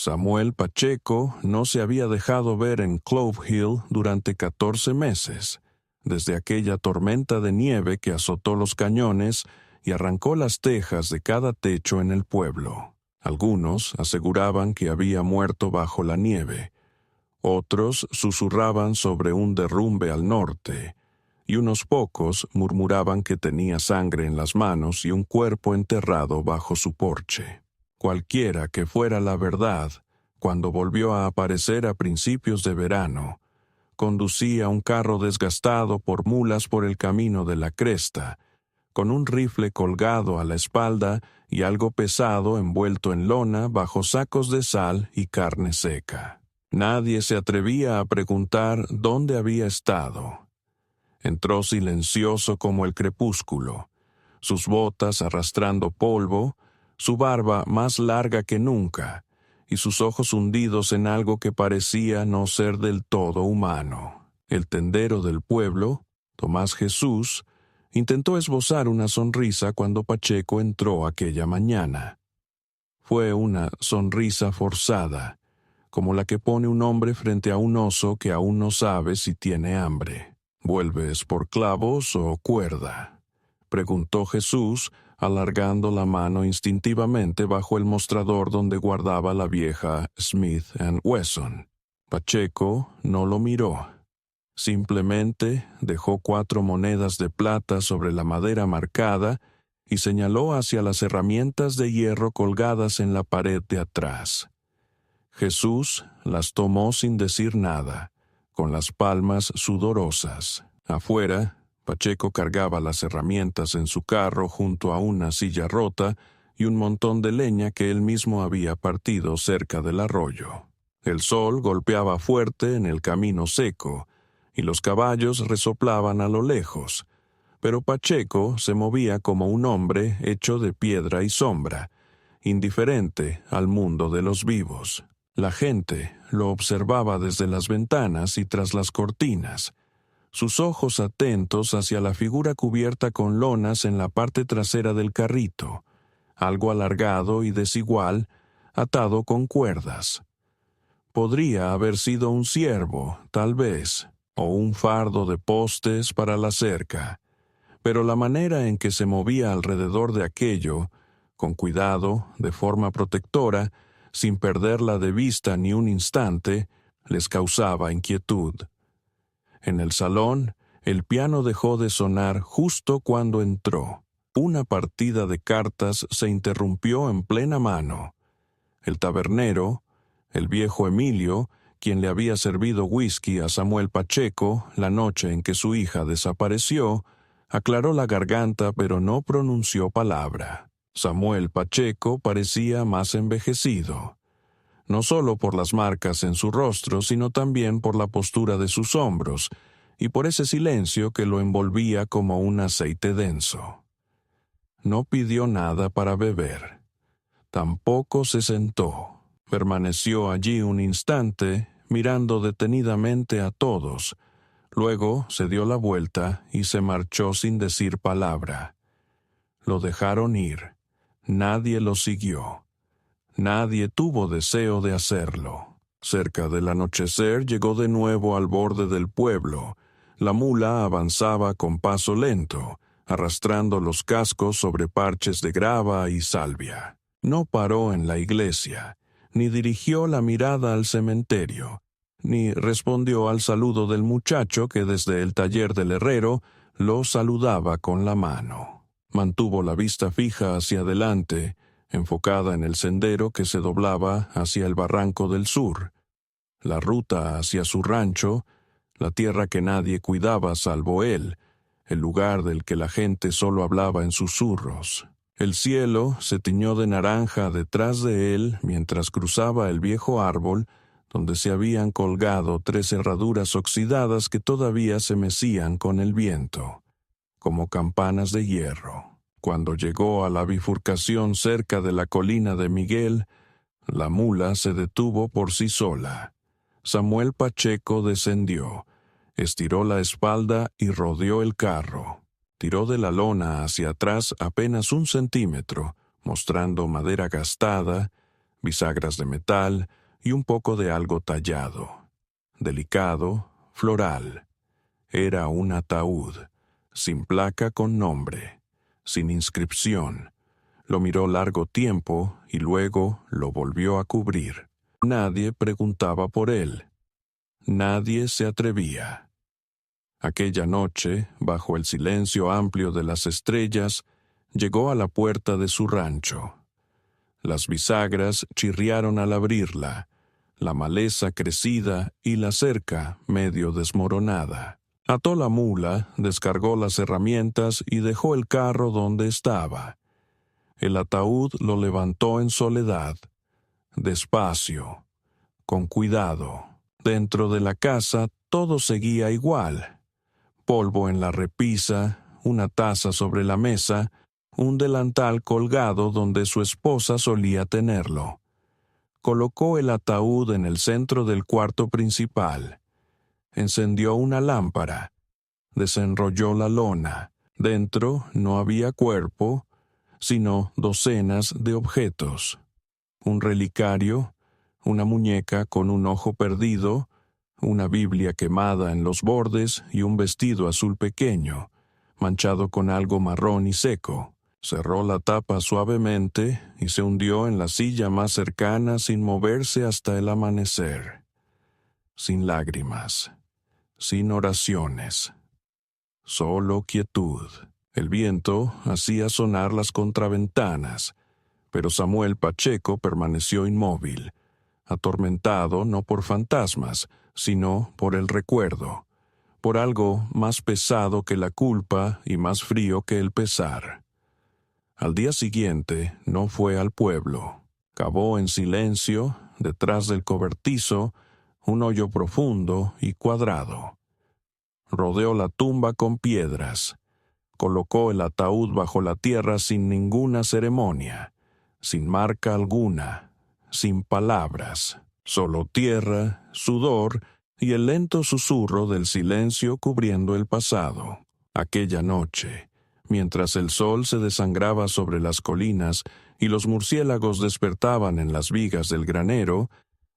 Samuel Pacheco no se había dejado ver en Clove Hill durante 14 meses, desde aquella tormenta de nieve que azotó los cañones y arrancó las tejas de cada techo en el pueblo. Algunos aseguraban que había muerto bajo la nieve, otros susurraban sobre un derrumbe al norte, y unos pocos murmuraban que tenía sangre en las manos y un cuerpo enterrado bajo su porche. Cualquiera que fuera la verdad, cuando volvió a aparecer a principios de verano, conducía un carro desgastado por mulas por el camino de la cresta, con un rifle colgado a la espalda y algo pesado envuelto en lona bajo sacos de sal y carne seca. Nadie se atrevía a preguntar dónde había estado. Entró silencioso como el crepúsculo, sus botas arrastrando polvo, su barba más larga que nunca, y sus ojos hundidos en algo que parecía no ser del todo humano. El tendero del pueblo, Tomás Jesús, intentó esbozar una sonrisa cuando Pacheco entró aquella mañana. Fue una sonrisa forzada, como la que pone un hombre frente a un oso que aún no sabe si tiene hambre. ¿Vuelves por clavos o cuerda?, preguntó Jesús, alargando la mano instintivamente bajo el mostrador donde guardaba la vieja Smith & Wesson. Pacheco no lo miró. Simplemente dejó 4 monedas de plata sobre la madera marcada y señaló hacia las herramientas de hierro colgadas en la pared de atrás. Jesús las tomó sin decir nada, con las palmas sudorosas. Afuera, Pacheco cargaba las herramientas en su carro junto a una silla rota y un montón de leña que él mismo había partido cerca del arroyo. El sol golpeaba fuerte en el camino seco, y los caballos resoplaban a lo lejos, pero Pacheco se movía como un hombre hecho de piedra y sombra, indiferente al mundo de los vivos. La gente lo observaba desde las ventanas y tras las cortinas, sus ojos atentos hacia la figura cubierta con lonas en la parte trasera del carrito, algo alargado y desigual, atado con cuerdas. Podría haber sido un ciervo, tal vez, o un fardo de postes para la cerca, pero la manera en que se movía alrededor de aquello, con cuidado, de forma protectora, sin perderla de vista ni un instante, les causaba inquietud. En el salón, el piano dejó de sonar justo cuando entró. Una partida de cartas se interrumpió en plena mano. El tabernero, el viejo Emilio, quien le había servido whisky a Samuel Pacheco la noche en que su hija desapareció, aclaró la garganta pero no pronunció palabra. Samuel Pacheco parecía más envejecido, no solo por las marcas en su rostro, sino también por la postura de sus hombros y por ese silencio que lo envolvía como un aceite denso. No pidió nada para beber. Tampoco se sentó. Permaneció allí un instante, mirando detenidamente a todos. Luego se dio la vuelta y se marchó sin decir palabra. Lo dejaron ir. Nadie lo siguió. Nadie tuvo deseo de hacerlo. Cerca del anochecer llegó de nuevo al borde del pueblo. La mula avanzaba con paso lento, arrastrando los cascos sobre parches de grava y salvia. No paró en la iglesia, ni dirigió la mirada al cementerio, ni respondió al saludo del muchacho que desde el taller del herrero lo saludaba con la mano. Mantuvo la vista fija hacia adelante, enfocada en el sendero que se doblaba hacia el barranco del sur, la ruta hacia su rancho, la tierra que nadie cuidaba salvo él, el lugar del que la gente solo hablaba en susurros. El cielo se tiñó de naranja detrás de él mientras cruzaba el viejo árbol donde se habían colgado 3 herraduras oxidadas que todavía se mecían con el viento, como campanas de hierro. Cuando llegó a la bifurcación cerca de la colina de Miguel, la mula se detuvo por sí sola. Samuel Pacheco descendió, estiró la espalda y rodeó el carro. Tiró de la lona hacia atrás apenas 1 centímetro, mostrando madera gastada, bisagras de metal y un poco de algo tallado. Delicado, floral. Era un ataúd, sin placa con nombre, sin inscripción. Lo miró largo tiempo y luego lo volvió a cubrir. Nadie preguntaba por él. Nadie se atrevía. Aquella noche, bajo el silencio amplio de las estrellas, llegó a la puerta de su rancho. Las bisagras chirriaron al abrirla, la maleza crecida y la cerca medio desmoronada. Ató la mula, descargó las herramientas y dejó el carro donde estaba. El ataúd lo levantó en soledad, despacio, con cuidado. Dentro de la casa todo seguía igual. Polvo en la repisa, una taza sobre la mesa, un delantal colgado donde su esposa solía tenerlo. Colocó el ataúd en el centro del cuarto principal. Encendió una lámpara. Desenrolló la lona. Dentro no había cuerpo, sino docenas de objetos. Un relicario, una muñeca con un ojo perdido, una Biblia quemada en los bordes y un vestido azul pequeño, manchado con algo marrón y seco. Cerró la tapa suavemente y se hundió en la silla más cercana sin moverse hasta el amanecer. Sin lágrimas, sin oraciones, solo quietud. El viento hacía sonar las contraventanas, pero Samuel Pacheco permaneció inmóvil, atormentado no por fantasmas, sino por el recuerdo, por algo más pesado que la culpa y más frío que el pesar. Al día siguiente no fue al pueblo. Cavó en silencio, detrás del cobertizo, un hoyo profundo y cuadrado. Rodeó la tumba con piedras. Colocó el ataúd bajo la tierra sin ninguna ceremonia, sin marca alguna, sin palabras, solo tierra, sudor y el lento susurro del silencio cubriendo el pasado. Aquella noche, mientras el sol se desangraba sobre las colinas y los murciélagos despertaban en las vigas del granero,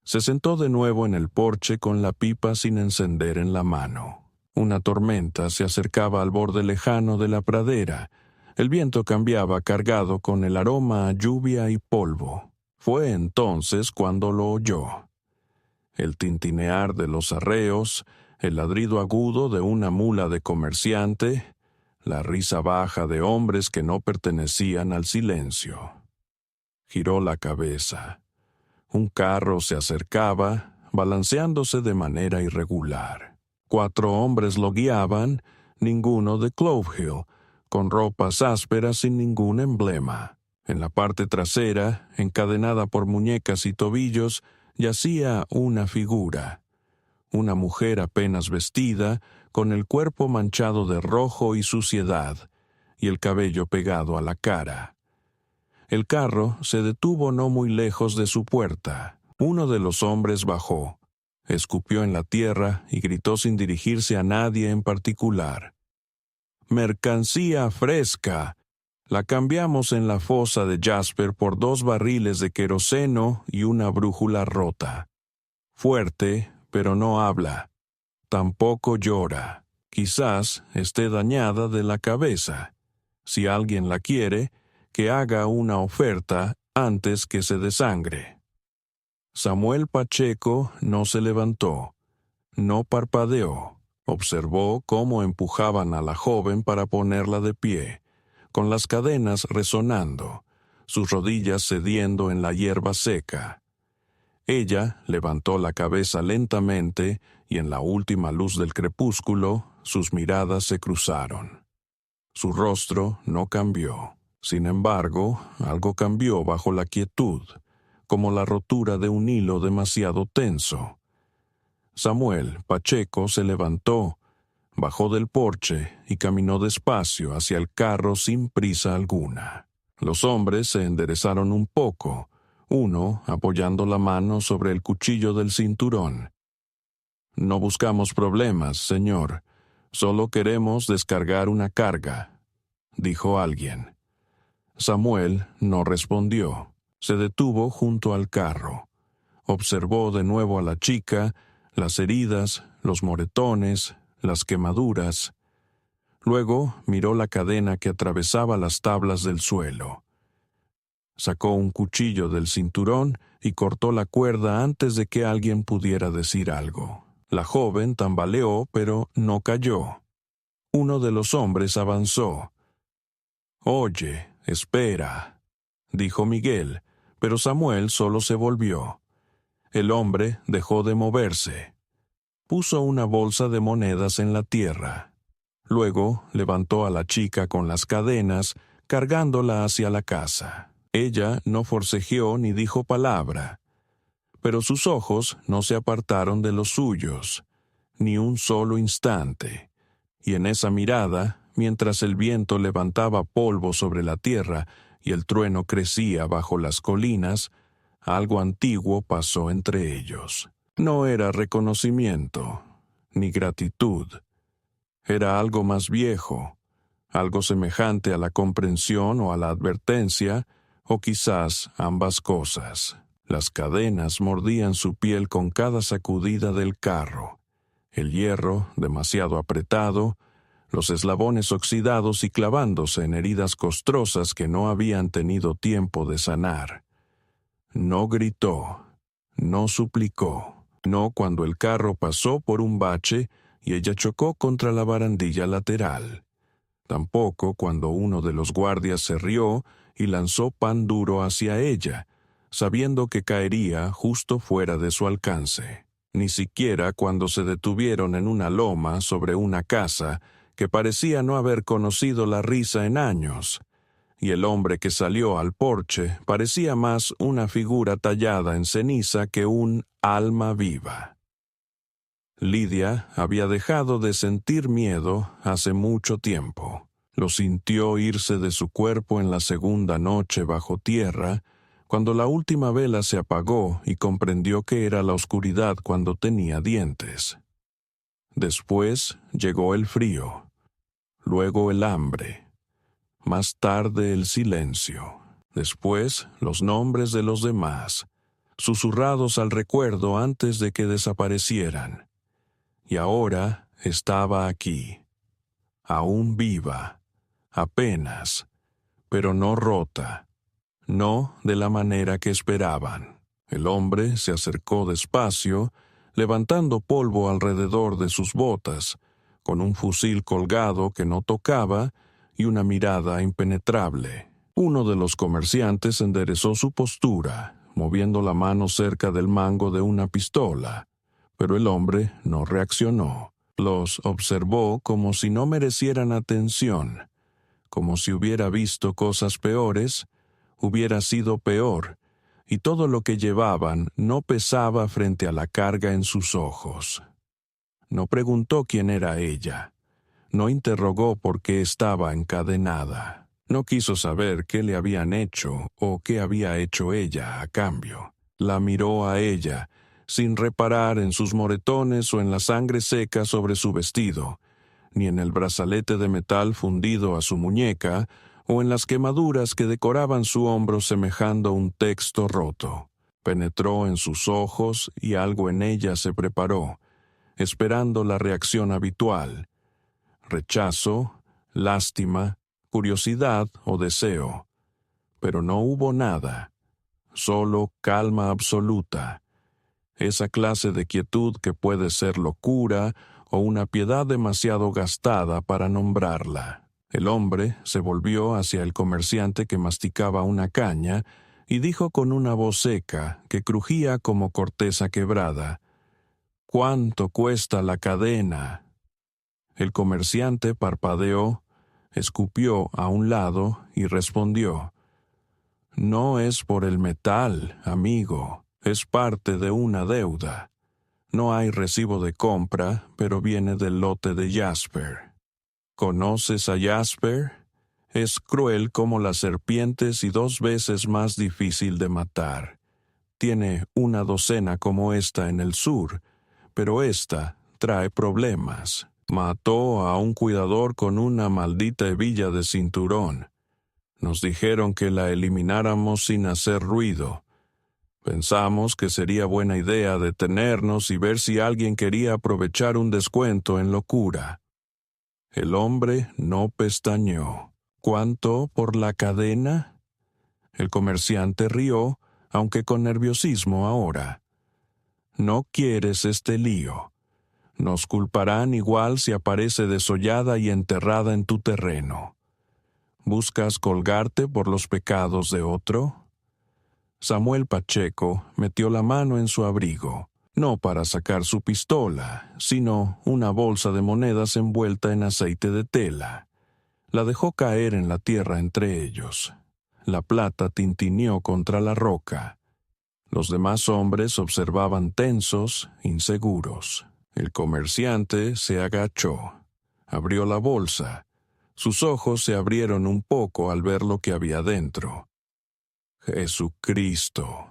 se sentó de nuevo en el porche con la pipa sin encender en la mano. Una tormenta se acercaba al borde lejano de la pradera. El viento cambiaba cargado con el aroma a lluvia y polvo. Fue entonces cuando lo oyó. El tintinear de los arreos, el ladrido agudo de una mula de comerciante, la risa baja de hombres que no pertenecían al silencio. Giró la cabeza. Un carro se acercaba, balanceándose de manera irregular. 4 hombres lo guiaban, ninguno de Clove Hill, con ropas ásperas sin ningún emblema. En la parte trasera, encadenada por muñecas y tobillos, yacía una figura. Una mujer apenas vestida, con el cuerpo manchado de rojo y suciedad, y el cabello pegado a la cara. El carro se detuvo no muy lejos de su puerta. Uno de los hombres bajó, escupió en la tierra y gritó sin dirigirse a nadie en particular. «¡Mercancía fresca! La cambiamos en la fosa de Jasper por 2 barriles de queroseno y una brújula rota. Fuerte, pero no habla. Tampoco llora. Quizás esté dañada de la cabeza. Si alguien la quiere, que haga una oferta antes que se desangre». Samuel Pacheco no se levantó, no parpadeó. Observó cómo empujaban a la joven para ponerla de pie, con las cadenas resonando, sus rodillas cediendo en la hierba seca. Ella levantó la cabeza lentamente y en la última luz del crepúsculo sus miradas se cruzaron. Su rostro no cambió. Sin embargo, algo cambió bajo la quietud, como la rotura de un hilo demasiado tenso. Samuel Pacheco se levantó, bajó del porche y caminó despacio hacia el carro sin prisa alguna. Los hombres se enderezaron un poco, uno apoyando la mano sobre el cuchillo del cinturón. «No buscamos problemas, señor. Solo queremos descargar una carga», dijo alguien. Samuel no respondió. Se detuvo junto al carro. Observó de nuevo a la chica, las heridas, los moretones, las quemaduras. Luego miró la cadena que atravesaba las tablas del suelo. Sacó un cuchillo del cinturón y cortó la cuerda antes de que alguien pudiera decir algo. La joven tambaleó, pero no cayó. Uno de los hombres avanzó. «Oye, espera», dijo Miguel, pero Samuel solo se volvió. El hombre dejó de moverse. Puso una bolsa de monedas en la tierra. Luego levantó a la chica con las cadenas, cargándola hacia la casa. Ella no forcejeó ni dijo palabra, pero sus ojos no se apartaron de los suyos, ni un solo instante, y en esa mirada, mientras el viento levantaba polvo sobre la tierra y el trueno crecía bajo las colinas, algo antiguo pasó entre ellos. No era reconocimiento, ni gratitud. Era algo más viejo, algo semejante a la comprensión o a la advertencia, o quizás ambas cosas. Las cadenas mordían su piel con cada sacudida del carro. El hierro, demasiado apretado, los eslabones oxidados y clavándose en heridas costrosas que no habían tenido tiempo de sanar. No gritó, no suplicó, no cuando el carro pasó por un bache y ella chocó contra la barandilla lateral. Tampoco cuando uno de los guardias se rió y lanzó pan duro hacia ella, sabiendo que caería justo fuera de su alcance. Ni siquiera cuando se detuvieron en una loma sobre una casa que parecía no haber conocido la risa en años, y el hombre que salió al porche parecía más una figura tallada en ceniza que un alma viva. Lidia había dejado de sentir miedo hace mucho tiempo. Lo sintió irse de su cuerpo en la segunda noche bajo tierra, cuando la última vela se apagó y comprendió que era la oscuridad cuando tenía dientes. Después llegó el frío, luego el hambre, más tarde el silencio, después los nombres de los demás, susurrados al recuerdo antes de que desaparecieran. Y ahora estaba aquí, aún viva, apenas, pero no rota, no de la manera que esperaban. El hombre se acercó despacio, levantando polvo alrededor de sus botas, con un fusil colgado que no tocaba y una mirada impenetrable. Uno de los comerciantes enderezó su postura, moviendo la mano cerca del mango de una pistola, pero el hombre no reaccionó. Los observó como si no merecieran atención, como si hubiera visto cosas peores, hubiera sido peor, y todo lo que llevaban no pesaba frente a la carga en sus ojos. No preguntó quién era ella, no interrogó por qué estaba encadenada, no quiso saber qué le habían hecho o qué había hecho ella a cambio. La miró a ella, sin reparar en sus moretones o en la sangre seca sobre su vestido, ni en el brazalete de metal fundido a su muñeca, o en las quemaduras que decoraban su hombro semejando un texto roto. Penetró en sus ojos y algo en ella se preparó, esperando la reacción habitual: rechazo, lástima, curiosidad o deseo. Pero no hubo nada, solo calma absoluta, esa clase de quietud que puede ser locura o una piedad demasiado gastada para nombrarla. El hombre se volvió hacia el comerciante que masticaba una caña y dijo con una voz seca que crujía como corteza quebrada: «¿Cuánto cuesta la cadena?». El comerciante parpadeó, escupió a un lado y respondió: «No es por el metal, amigo, es parte de una deuda. No hay recibo de compra, pero viene del lote de Jasper». «¿Conoces a Jasper? Es cruel como las serpientes y 2 veces más difícil de matar. Tiene una docena como esta en el sur, pero esta trae problemas. Mató a un cuidador con una maldita hebilla de cinturón. Nos dijeron que la elimináramos sin hacer ruido. Pensamos que sería buena idea detenernos y ver si alguien quería aprovechar un descuento en locura. El hombre no pestañeó. ¿Cuánto por la cadena? El comerciante rió, aunque con nerviosismo ahora. No quieres este lío. Nos culparán igual si aparece desollada y enterrada en tu terreno. ¿Buscas colgarte por los pecados de otro? Samuel Pacheco metió la mano en su abrigo, no para sacar su pistola, sino una bolsa de monedas envuelta en aceite de tela. La dejó caer en la tierra entre ellos. La plata tintineó contra la roca. Los demás hombres observaban tensos, inseguros. El comerciante se agachó. Abrió la bolsa. Sus ojos se abrieron un poco al ver lo que había dentro. «Jesucristo»,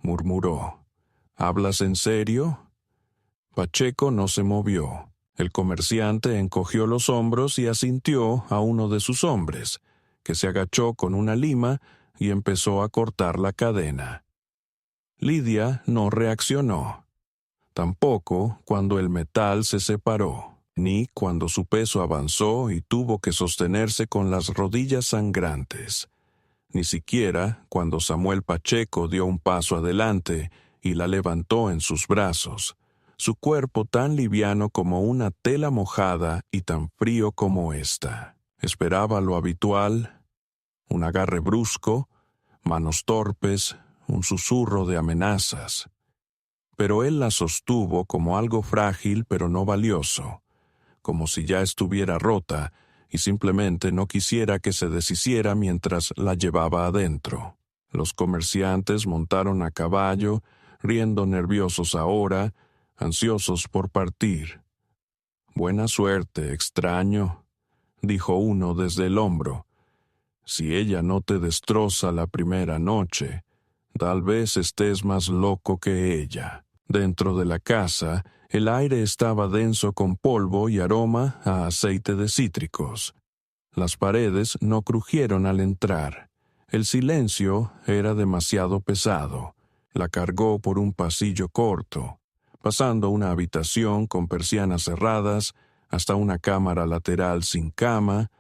murmuró. «¿Hablas en serio?» Pacheco no se movió. El comerciante encogió los hombros y asintió a uno de sus hombres, que se agachó con una lima y empezó a cortar la cadena. Lidia no reaccionó. Tampoco cuando el metal se separó, ni cuando su peso avanzó y tuvo que sostenerse con las rodillas sangrantes. Ni siquiera cuando Samuel Pacheco dio un paso adelante y la levantó en sus brazos, su cuerpo tan liviano como una tela mojada y tan frío como ésta. Esperaba lo habitual, un agarre brusco, manos torpes, un susurro de amenazas. Pero él la sostuvo como algo frágil pero no valioso, como si ya estuviera rota y simplemente no quisiera que se deshiciera mientras la llevaba adentro. Los comerciantes montaron a caballo, riendo nerviosos ahora, ansiosos por partir. «Buena suerte, extraño», dijo uno desde el hombro. «Si ella no te destroza la primera noche, tal vez estés más loco que ella». Dentro de la casa, el aire estaba denso con polvo y aroma a aceite de cítricos. Las paredes no crujieron al entrar. El silencio era demasiado pesado. La cargó por un pasillo corto, pasando una habitación con persianas cerradas hasta una cámara lateral sin cama,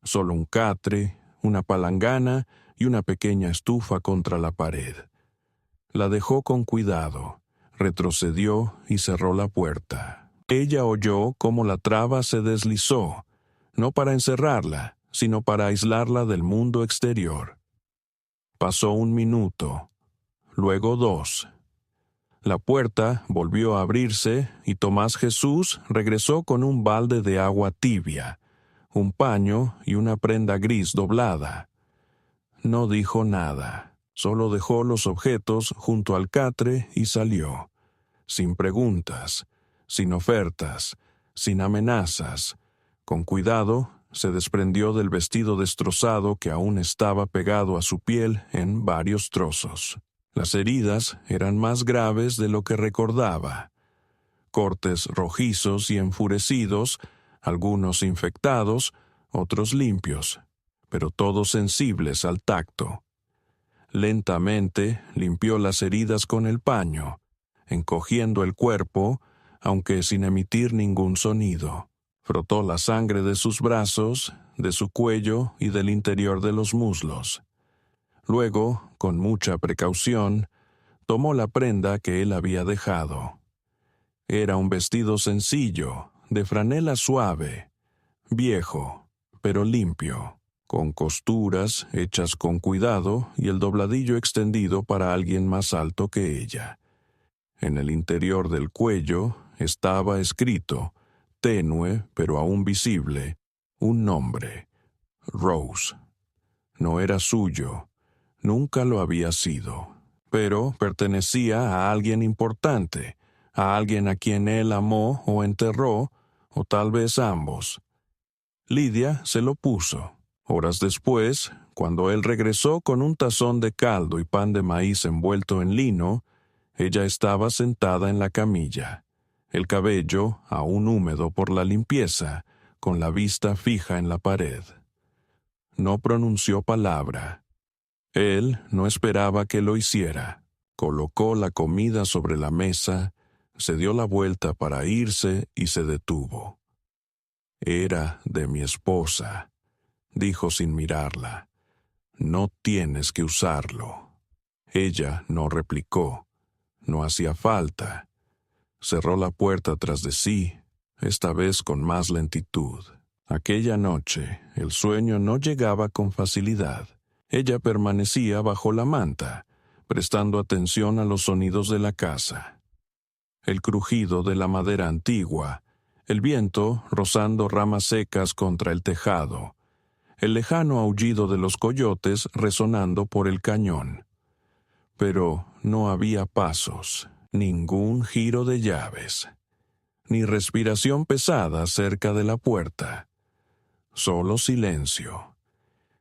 solo un catre, una palangana y una pequeña estufa contra la pared. La dejó con cuidado. Retrocedió y cerró la puerta. Ella oyó cómo la traba se deslizó, no para encerrarla, sino para aislarla del mundo exterior. Pasó 1 minuto, luego 2. La puerta volvió a abrirse y Tomás Jesús regresó con un balde de agua tibia, un paño y una prenda gris doblada. No dijo nada, solo dejó los objetos junto al catre y salió. Sin preguntas, sin ofertas, sin amenazas. Con cuidado, se desprendió del vestido destrozado que aún estaba pegado a su piel en varios trozos. Las heridas eran más graves de lo que recordaba. Cortes rojizos y enfurecidos, algunos infectados, otros limpios, pero todos sensibles al tacto. Lentamente limpió las heridas con el paño, encogiendo el cuerpo, aunque sin emitir ningún sonido. Frotó la sangre de sus brazos, de su cuello y del interior de los muslos. Luego, con mucha precaución, tomó la prenda que él había dejado. Era un vestido sencillo, de franela suave, viejo, pero limpio, con costuras hechas con cuidado y el dobladillo extendido para alguien más alto que ella. En el interior del cuello estaba escrito, tenue pero aún visible, un nombre: Rose. No era suyo, nunca lo había sido, pero pertenecía a alguien importante, a alguien a quien él amó o enterró, o tal vez ambos. Lidia se lo puso. Horas después, cuando él regresó con un tazón de caldo y pan de maíz envuelto en lino, ella estaba sentada en la camilla, el cabello aún húmedo por la limpieza, con la vista fija en la pared. No pronunció palabra. Él no esperaba que lo hiciera. Colocó la comida sobre la mesa, se dio la vuelta para irse y se detuvo. «Era de mi esposa», dijo sin mirarla. «No tienes que usarlo». Ella no replicó. No hacía falta. Cerró la puerta tras de sí, esta vez con más lentitud. Aquella noche, el sueño no llegaba con facilidad. Ella permanecía bajo la manta, prestando atención a los sonidos de la casa. El crujido de la madera antigua, el viento rozando ramas secas contra el tejado, el lejano aullido de los coyotes resonando por el cañón. Pero no había pasos, ningún giro de llaves, ni respiración pesada cerca de la puerta. Solo silencio,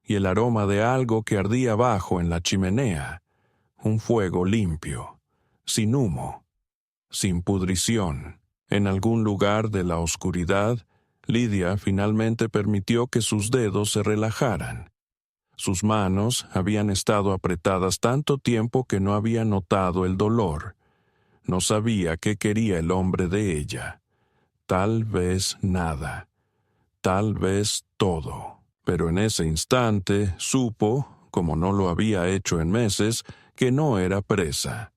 y el aroma de algo que ardía abajo en la chimenea, un fuego limpio, sin humo, sin pudrición. En algún lugar de la oscuridad, Lidia finalmente permitió que sus dedos se relajaran. Sus manos habían estado apretadas tanto tiempo que no había notado el dolor. No sabía qué quería el hombre de ella. Tal vez nada. Tal vez todo. Pero en ese instante supo, como no lo había hecho en meses, que no era presa.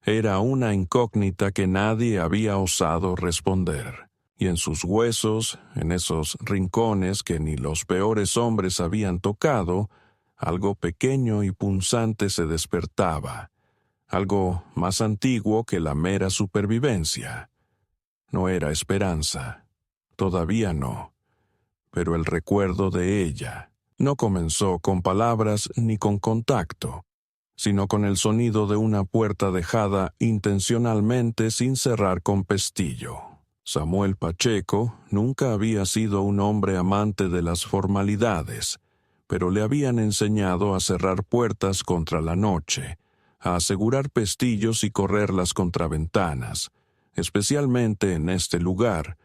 Era una incógnita que nadie había osado responder. Y en sus huesos, en esos rincones que ni los peores hombres habían tocado, algo pequeño y punzante se despertaba, algo más antiguo que la mera supervivencia. No era esperanza, todavía no, pero el recuerdo de ella no comenzó con palabras ni con contacto, sino con el sonido de una puerta dejada intencionalmente sin cerrar con pestillo. Samuel Pacheco nunca había sido un hombre amante de las formalidades, pero le habían enseñado a cerrar puertas contra la noche, a asegurar pestillos y correr las contraventanas, especialmente en este lugar,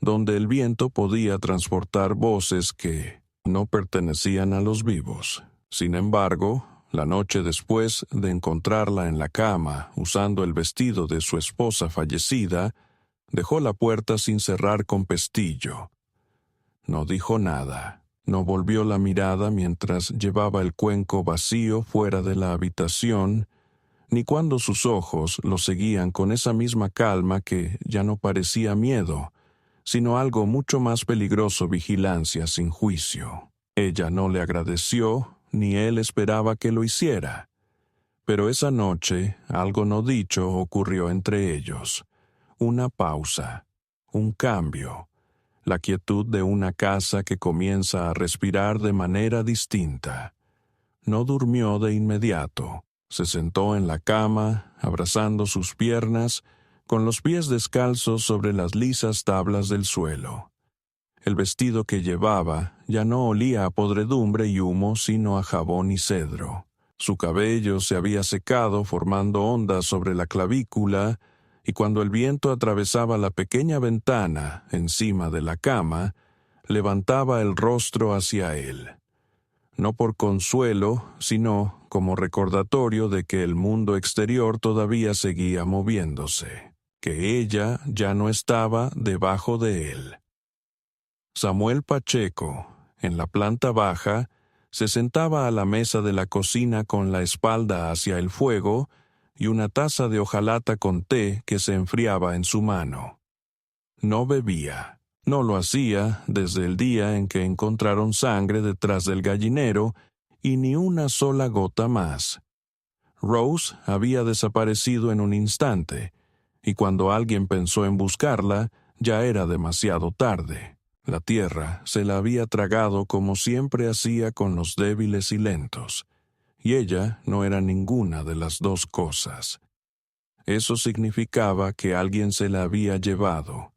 donde el viento podía transportar voces que no pertenecían a los vivos. Sin embargo, la noche después de encontrarla en la cama usando el vestido de su esposa fallecida, dejó la puerta sin cerrar con pestillo. No dijo nada. No volvió la mirada mientras llevaba el cuenco vacío fuera de la habitación, ni cuando sus ojos lo seguían con esa misma calma que ya no parecía miedo, sino algo mucho más peligroso: vigilancia sin juicio. Ella no le agradeció, ni él esperaba que lo hiciera. Pero esa noche algo no dicho ocurrió entre ellos. Una pausa, un cambio, la quietud de una casa que comienza a respirar de manera distinta. No durmió de inmediato. Se sentó en la cama, abrazando sus piernas, con los pies descalzos sobre las lisas tablas del suelo. El vestido que llevaba ya no olía a podredumbre y humo, sino a jabón y cedro. Su cabello se había secado formando ondas sobre la clavícula, y cuando el viento atravesaba la pequeña ventana encima de la cama, levantaba el rostro hacia él. No por consuelo, sino como recordatorio de que el mundo exterior todavía seguía moviéndose, que ella ya no estaba debajo de él. Samuel Pacheco, en la planta baja, se sentaba a la mesa de la cocina con la espalda hacia el fuego y una taza de hojalata con té que se enfriaba en su mano. No bebía. No lo hacía desde el día en que encontraron sangre detrás del gallinero, y ni una sola gota más. Rose había desaparecido en un instante, y cuando alguien pensó en buscarla, ya era demasiado tarde. La tierra se la había tragado como siempre hacía con los débiles y lentos, y ella no era ninguna de las dos cosas. Eso significaba que alguien se la había llevado,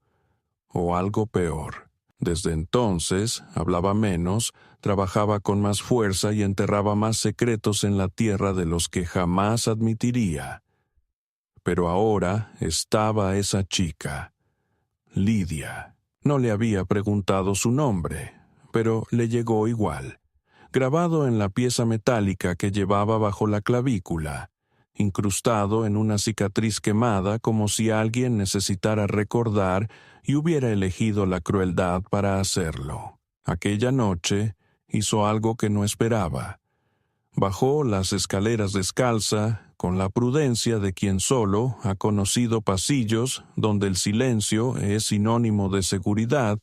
o algo peor. Desde entonces hablaba menos, trabajaba con más fuerza y enterraba más secretos en la tierra de los que jamás admitiría. Pero ahora estaba esa chica, Lidia. No le había preguntado su nombre, pero le llegó igual. grabado en la pieza metálica que llevaba bajo la clavícula, incrustado en una cicatriz quemada como si alguien necesitara recordar y hubiera elegido la crueldad para hacerlo. Aquella noche hizo algo que no esperaba. Bajó las escaleras descalza, con la prudencia de quien solo ha conocido pasillos donde el silencio es sinónimo de seguridad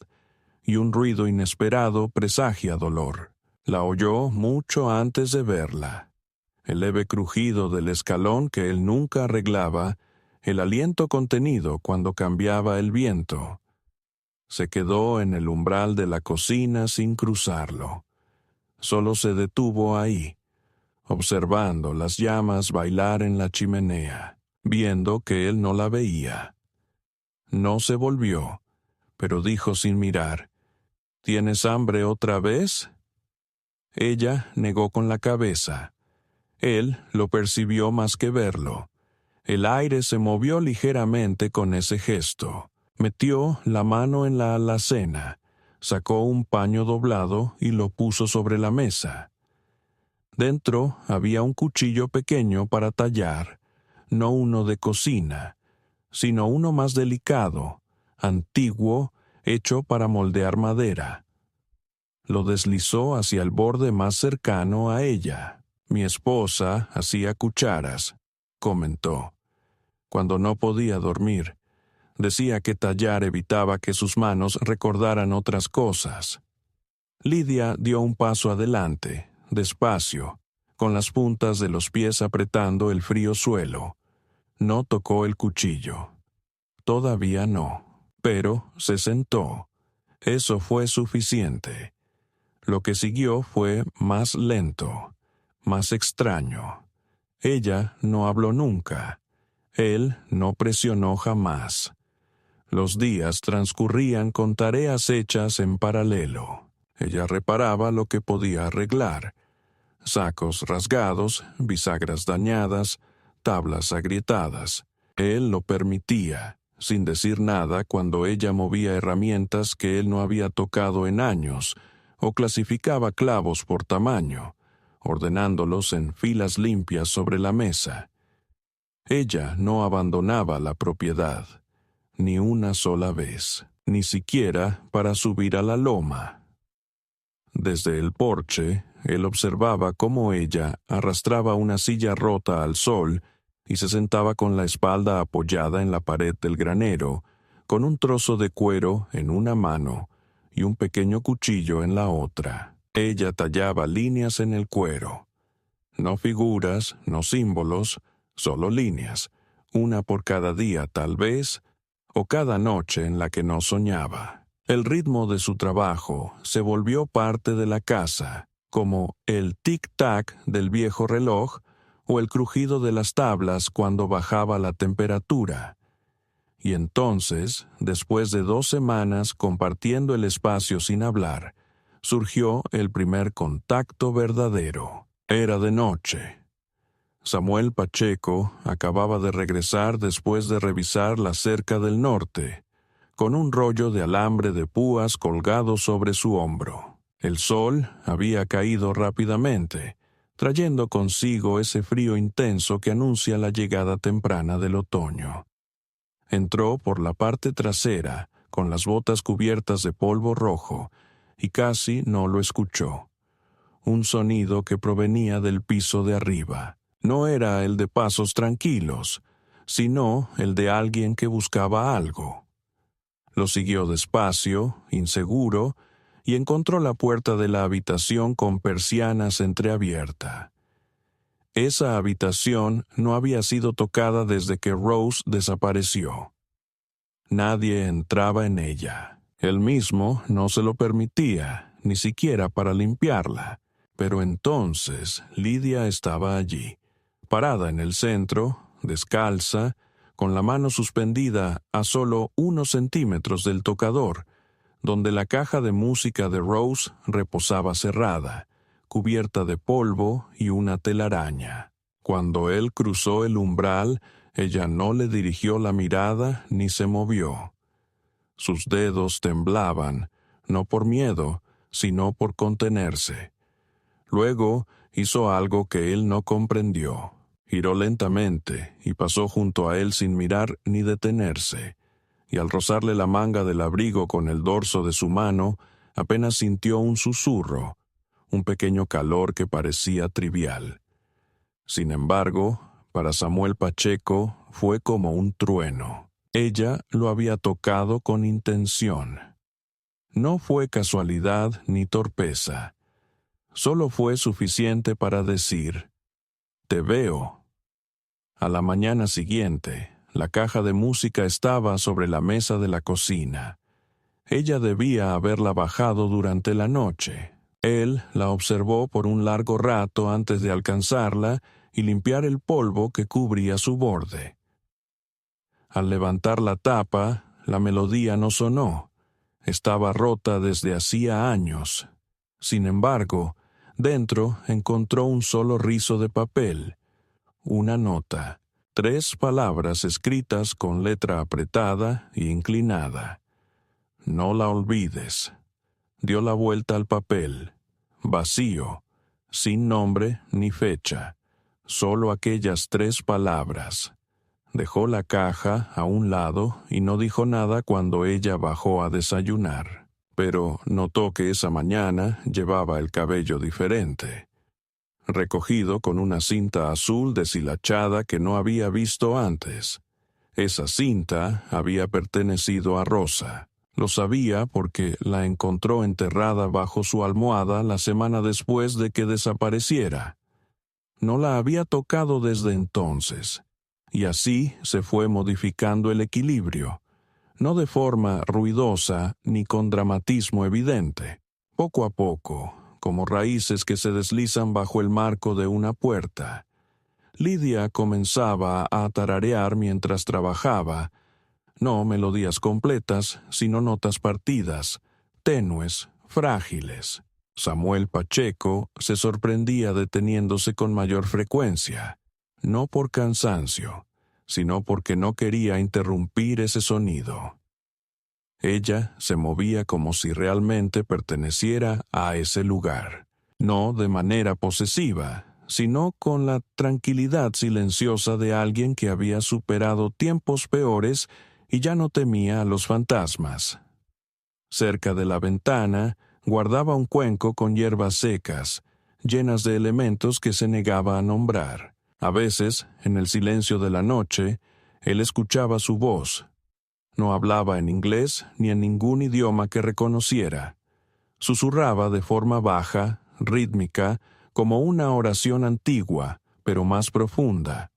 y un ruido inesperado presagia dolor. La oyó mucho antes de verla. El leve crujido del escalón que él nunca arreglaba, el aliento contenido cuando cambiaba el viento. Se quedó en el umbral de la cocina sin cruzarlo. Solo se detuvo ahí, observando las llamas bailar en la chimenea, viendo que él no la veía. No se volvió, pero dijo sin mirar, ¿Tienes hambre otra vez? Ella negó con la cabeza. Él lo percibió más que verlo. El aire se movió ligeramente con ese gesto. Metió la mano en la alacena, sacó un paño doblado y lo puso sobre la mesa. Dentro había un cuchillo pequeño para tallar, no uno de cocina, sino uno más delicado, antiguo, hecho para moldear madera. Lo deslizó hacia el borde más cercano a ella. Mi esposa hacía cucharas, comentó. Cuando no podía dormir, decía que tallar evitaba que sus manos recordaran otras cosas. Lidia dio un paso adelante, despacio, con las puntas de los pies apretando el frío suelo. No tocó el cuchillo. Todavía no, pero se sentó. Eso fue suficiente. Lo que siguió fue más lento, más extraño. Ella no habló nunca. Él no presionó jamás. Los días transcurrían con tareas hechas en paralelo. Ella reparaba lo que podía arreglar. Sacos rasgados, bisagras dañadas, tablas agrietadas. Él lo permitía, sin decir nada cuando ella movía herramientas que él no había tocado en años, o clasificaba clavos por tamaño, ordenándolos en filas limpias sobre la mesa. Ella no abandonaba la propiedad, ni una sola vez, ni siquiera para subir a la loma. Desde el porche, él observaba cómo ella arrastraba una silla rota al sol y se sentaba con la espalda apoyada en la pared del granero, con un trozo de cuero en una mano y un pequeño cuchillo en la otra. Ella tallaba líneas en el cuero. No figuras, no símbolos, solo líneas, una por cada día tal vez, o cada noche en la que no soñaba. El ritmo de su trabajo se volvió parte de la casa, como el tic-tac del viejo reloj o el crujido de las tablas cuando bajaba la temperatura. Y entonces, después de 2 semanas compartiendo el espacio sin hablar, surgió el primer contacto verdadero. Era de noche. Samuel Pacheco acababa de regresar después de revisar la cerca del norte, con un rollo de alambre de púas colgado sobre su hombro. El sol había caído rápidamente, trayendo consigo ese frío intenso que anuncia la llegada temprana del otoño. Entró por la parte trasera, con las botas cubiertas de polvo rojo, y casi no lo escuchó. Un sonido que provenía del piso de arriba. No era el de pasos tranquilos, sino el de alguien que buscaba algo. Lo siguió despacio, inseguro, y encontró la puerta de la habitación con persianas entreabierta. Esa habitación no había sido tocada desde que Rose desapareció. Nadie entraba en ella. Él mismo no se lo permitía, ni siquiera para limpiarla. Pero entonces Lidia estaba allí, parada en el centro, descalza, con la mano suspendida a solo unos centímetros del tocador, donde la caja de música de Rose reposaba cerrada, cubierta de polvo y una telaraña. Cuando él cruzó el umbral, ella no le dirigió la mirada ni se movió. Sus dedos temblaban, no por miedo, sino por contenerse. Luego hizo algo que él no comprendió. Giró lentamente y pasó junto a él sin mirar ni detenerse, y al rozarle la manga del abrigo con el dorso de su mano, apenas sintió un susurro, un pequeño calor que parecía trivial. Sin embargo, para Samuel Pacheco fue como un trueno. Ella lo había tocado con intención. No fue casualidad ni torpeza. Solo fue suficiente para decir, «Te veo». A la mañana siguiente, la caja de música estaba sobre la mesa de la cocina. Ella debía haberla bajado durante la noche. Él la observó por un largo rato antes de alcanzarla y limpiar el polvo que cubría su borde. Al levantar la tapa, la melodía no sonó. Estaba rota desde hacía años. Sin embargo, dentro encontró un solo rizo de papel, una nota, 3 palabras escritas con letra apretada e inclinada. «No la olvides». Dio la vuelta al papel, vacío, sin nombre ni fecha, solo aquellas 3 palabras. Dejó la caja a un lado y no dijo nada cuando ella bajó a desayunar, pero notó que esa mañana llevaba el cabello diferente, recogido con una cinta azul deshilachada que no había visto antes. Esa cinta había pertenecido a Rosa. Lo sabía porque la encontró enterrada bajo su almohada la semana después de que desapareciera. No la había tocado desde entonces, y así se fue modificando el equilibrio, no de forma ruidosa ni con dramatismo evidente, poco a poco, como raíces que se deslizan bajo el marco de una puerta. Lidia comenzaba a tararear mientras trabajaba, no melodías completas, sino notas partidas, tenues, frágiles. Samuel Pacheco se sorprendía deteniéndose con mayor frecuencia, no por cansancio, sino porque no quería interrumpir ese sonido. Ella se movía como si realmente perteneciera a ese lugar, no de manera posesiva, sino con la tranquilidad silenciosa de alguien que había superado tiempos peores y ya no temía a los fantasmas. Cerca de la ventana guardaba un cuenco con hierbas secas, llenas de elementos que se negaba a nombrar. A veces, en el silencio de la noche, él escuchaba su voz. No hablaba en inglés ni en ningún idioma que reconociera. Susurraba de forma baja, rítmica, como una oración antigua, pero más profunda.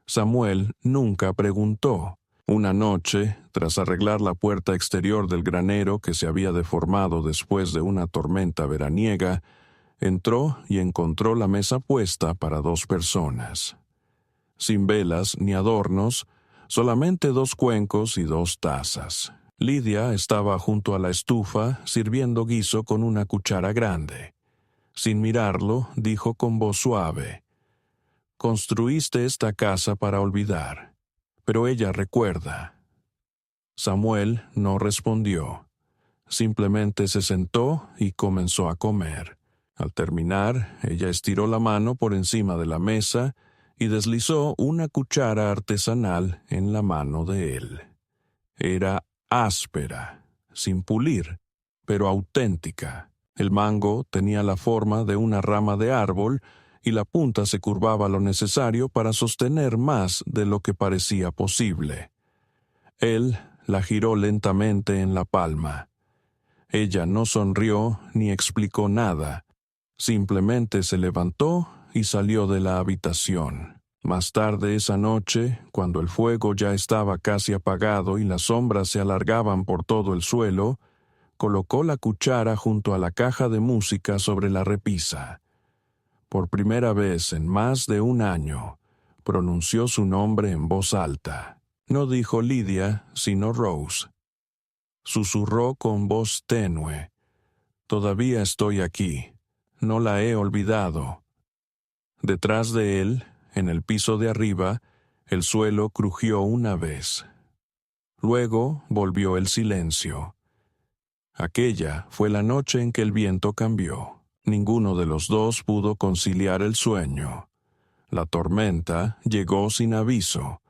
Samuel nunca preguntó. Una noche, tras arreglar la puerta exterior del granero que se había deformado después de una tormenta veraniega, entró y encontró la mesa puesta para 2 personas. Sin velas ni adornos, solamente 2 cuencos y 2 tazas. Lidia estaba junto a la estufa sirviendo guiso con una cuchara grande. Sin mirarlo, dijo con voz suave, «Construiste esta casa para olvidar, pero ella recuerda». Samuel no respondió. Simplemente se sentó y comenzó a comer. Al terminar, ella estiró la mano por encima de la mesa y deslizó una cuchara artesanal en la mano de él. Era áspera, sin pulir, pero auténtica. El mango tenía la forma de una rama de árbol y la punta se curvaba lo necesario para sostener más de lo que parecía posible. Él la giró lentamente en la palma. Ella no sonrió ni explicó nada. Simplemente se levantó y salió de la habitación. Más tarde esa noche, cuando el fuego ya estaba casi apagado y las sombras se alargaban por todo el suelo, colocó la cuchara junto a la caja de música sobre la repisa. Por primera vez en más de 1 año, pronunció su nombre en voz alta. No dijo Lidia, sino Rose. Susurró con voz tenue. «Todavía estoy aquí. No la he olvidado». Detrás de él, en el piso de arriba, el suelo crujió una vez. Luego volvió el silencio. Aquella fue la noche en que el viento cambió. Ninguno de los dos pudo conciliar el sueño. La tormenta llegó sin aviso,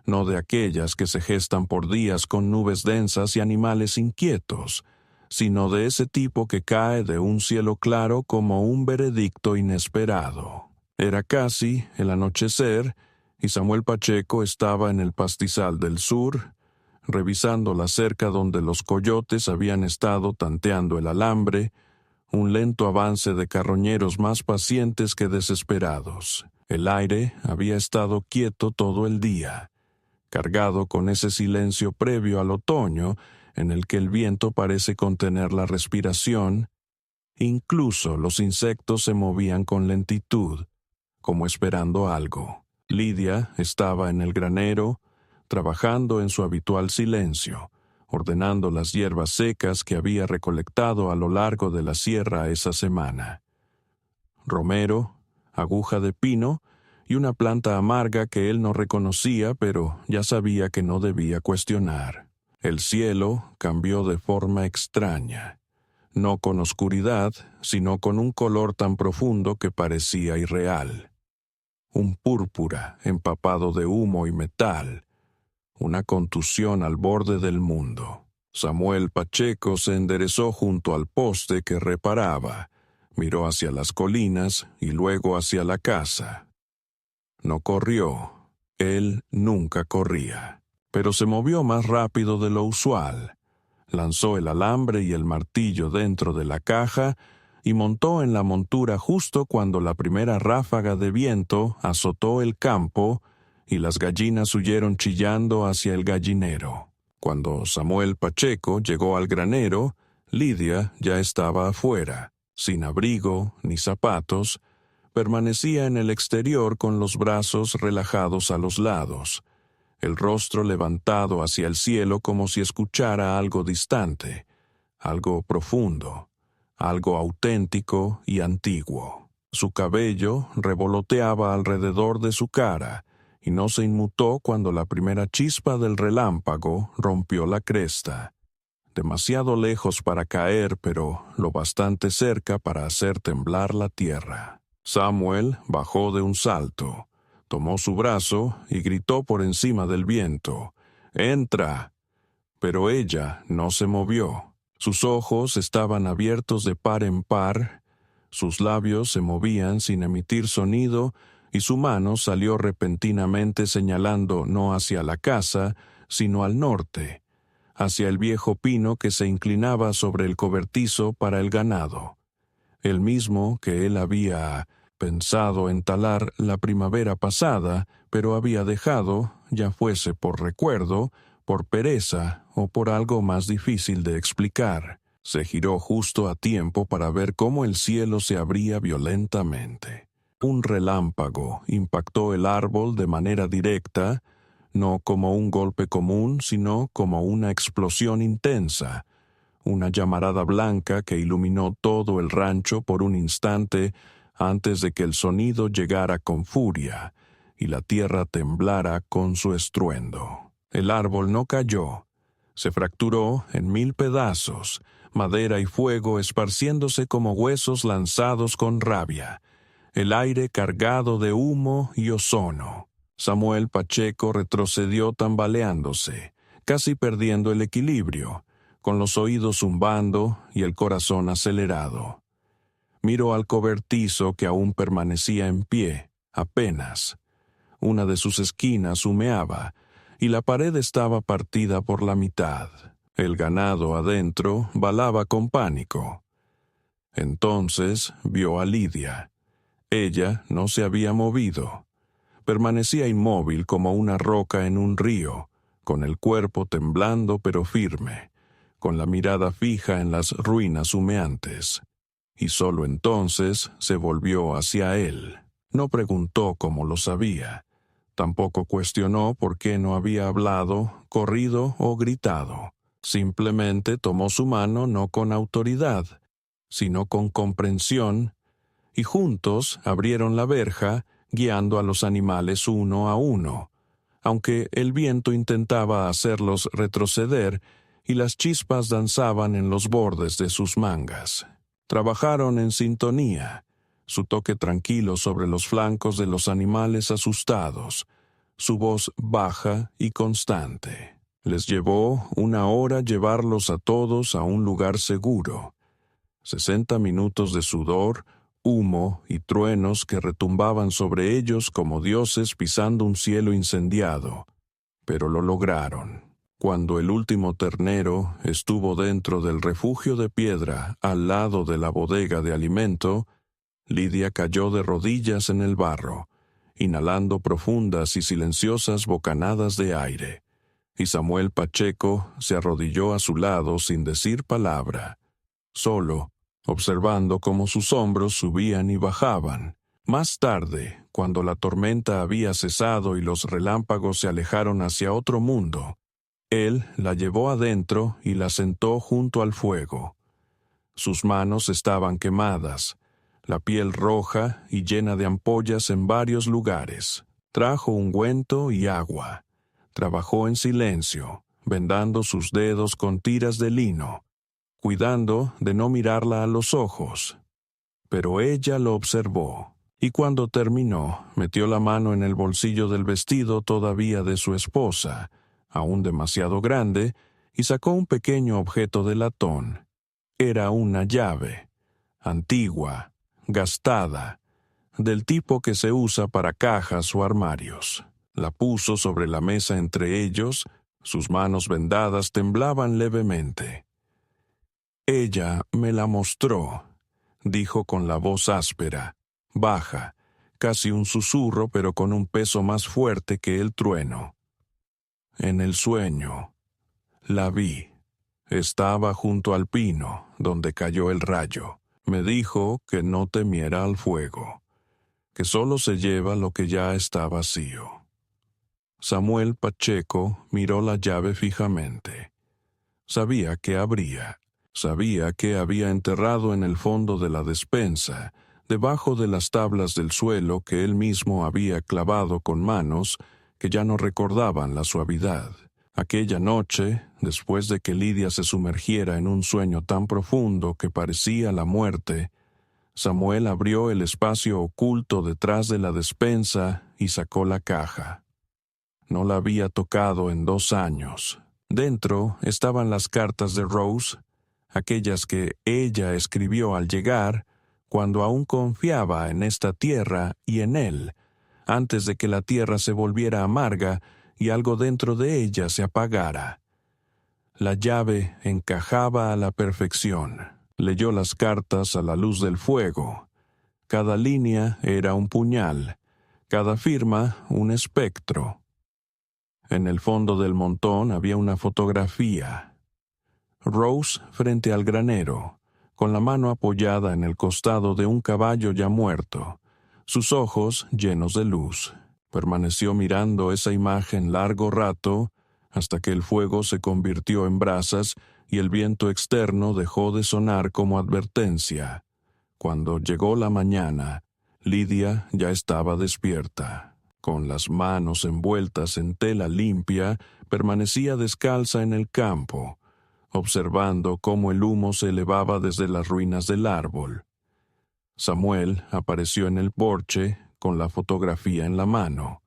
no de aquellas que se gestan por días con nubes densas y animales inquietos, sino de ese tipo que cae de un cielo claro como un veredicto inesperado. Era casi el anochecer y Samuel Pacheco estaba en el pastizal del sur, revisando la cerca donde los coyotes habían estado tanteando el alambre, un lento avance de carroñeros más pacientes que desesperados. El aire había estado quieto todo el día, cargado con ese silencio previo al otoño en el que el viento parece contener la respiración. Incluso los insectos se movían con lentitud, como esperando algo. Lidia estaba en el granero, trabajando en su habitual silencio, ordenando las hierbas secas que había recolectado a lo largo de la sierra esa semana. Romero, aguja de pino y una planta amarga que él no reconocía, pero ya sabía que no debía cuestionar. El cielo cambió de forma extraña, no con oscuridad, sino con un color tan profundo que parecía irreal. Un púrpura empapado de humo y metal, una contusión al borde del mundo. Samuel Pacheco se enderezó junto al poste que reparaba, miró hacia las colinas y luego hacia la casa. No corrió, él nunca corría, pero se movió más rápido de lo usual. Lanzó el alambre y el martillo dentro de la caja y montó en la montura justo cuando la primera ráfaga de viento azotó el campo y las gallinas huyeron chillando hacia el gallinero. Cuando Samuel Pacheco llegó al granero, Lidia ya estaba afuera, sin abrigo ni zapatos. Permanecía en el exterior con los brazos relajados a los lados, el rostro levantado hacia el cielo como si escuchara algo distante, algo profundo, algo auténtico y antiguo. Su cabello revoloteaba alrededor de su cara y no se inmutó cuando la primera chispa del relámpago rompió la cresta, demasiado lejos para caer, pero lo bastante cerca para hacer temblar la tierra. Samuel bajó de un salto, tomó su brazo y gritó por encima del viento: «¡Entra!». Pero ella no se movió. Sus ojos estaban abiertos de par en par, sus labios se movían sin emitir sonido y su mano salió repentinamente señalando no hacia la casa, sino al norte, hacia el viejo pino que se inclinaba sobre el cobertizo para el ganado, el mismo que él había pensado en talar la primavera pasada, pero había dejado, ya fuese por recuerdo, por pereza o por algo más difícil de explicar. Se giró justo a tiempo para ver cómo el cielo se abría violentamente. Un relámpago impactó el árbol de manera directa, no como un golpe común, sino como una explosión intensa, una llamarada blanca que iluminó todo el rancho por un instante antes de que el sonido llegara con furia y la tierra temblara con su estruendo. El árbol no cayó, se fracturó en 1000 pedazos, madera y fuego esparciéndose como huesos lanzados con rabia, el aire cargado de humo y ozono. Samuel Pacheco retrocedió tambaleándose, casi perdiendo el equilibrio, con los oídos zumbando y el corazón acelerado. Miró al cobertizo que aún permanecía en pie, apenas. Una de sus esquinas humeaba, y la pared estaba partida por la mitad. El ganado adentro balaba con pánico. Entonces vio a Lidia. Ella no se había movido. Permanecía inmóvil como una roca en un río, con el cuerpo temblando pero firme, con la mirada fija en las ruinas humeantes. Y solo entonces se volvió hacia él. No preguntó cómo lo sabía. Tampoco cuestionó por qué no había hablado, corrido o gritado. Simplemente tomó su mano no con autoridad, sino con comprensión, y juntos abrieron la verja, guiando a los animales uno a uno, aunque el viento intentaba hacerlos retroceder y las chispas danzaban en los bordes de sus mangas. Trabajaron en sintonía, su toque tranquilo sobre los flancos de los animales asustados, su voz baja y constante. Les llevó 1 hora llevarlos a todos a un lugar seguro. 60 minutos de sudor, humo y truenos que retumbaban sobre ellos como dioses pisando un cielo incendiado. Pero lo lograron. Cuando el último ternero estuvo dentro del refugio de piedra al lado de la bodega de alimento, Lidia cayó de rodillas en el barro, inhalando profundas y silenciosas bocanadas de aire, y Samuel Pacheco se arrodilló a su lado sin decir palabra, solo, observando cómo sus hombros subían y bajaban. Más tarde, cuando la tormenta había cesado y los relámpagos se alejaron hacia otro mundo, él la llevó adentro y la sentó junto al fuego. Sus manos estaban quemadas, la piel roja y llena de ampollas en varios lugares. Trajo ungüento y agua. Trabajó en silencio, vendando sus dedos con tiras de lino, cuidando de no mirarla a los ojos. Pero ella lo observó, y cuando terminó, metió la mano en el bolsillo del vestido todavía de su esposa, aún demasiado grande, y sacó un pequeño objeto de latón. Era una llave, antigua, gastada, del tipo que se usa para cajas o armarios. La puso sobre la mesa entre ellos, sus manos vendadas temblaban levemente. «Ella me la mostró», dijo con la voz áspera, baja, casi un susurro pero con un peso más fuerte que el trueno. «En el sueño. La vi. Estaba junto al pino, donde cayó el rayo. Me dijo que no temiera al fuego, que solo se lleva lo que ya está vacío». Samuel Pacheco miró la llave fijamente. Sabía que abría. Sabía que había enterrado en el fondo de la despensa, debajo de las tablas del suelo que él mismo había clavado con manos que ya no recordaban la suavidad. Aquella noche, después de que Lidia se sumergiera en un sueño tan profundo que parecía la muerte, Samuel abrió el espacio oculto detrás de la despensa y sacó la caja. No la había tocado en 2 años. Dentro estaban las cartas de Rose, aquellas que ella escribió al llegar, cuando aún confiaba en esta tierra y en él, antes de que la tierra se volviera amarga y algo dentro de ella se apagara. La llave encajaba a la perfección. Leyó las cartas a la luz del fuego. Cada línea era un puñal, cada firma un espectro. En el fondo del montón había una fotografía. Rose frente al granero, con la mano apoyada en el costado de un caballo ya muerto, sus ojos llenos de luz. Permaneció mirando esa imagen largo rato, hasta que el fuego se convirtió en brasas y el viento externo dejó de sonar como advertencia. Cuando llegó la mañana, Lidia ya estaba despierta. Con las manos envueltas en tela limpia, permanecía descalza en el campo, observando cómo el humo se elevaba desde las ruinas del árbol. Samuel apareció en el porche con la fotografía en la mano.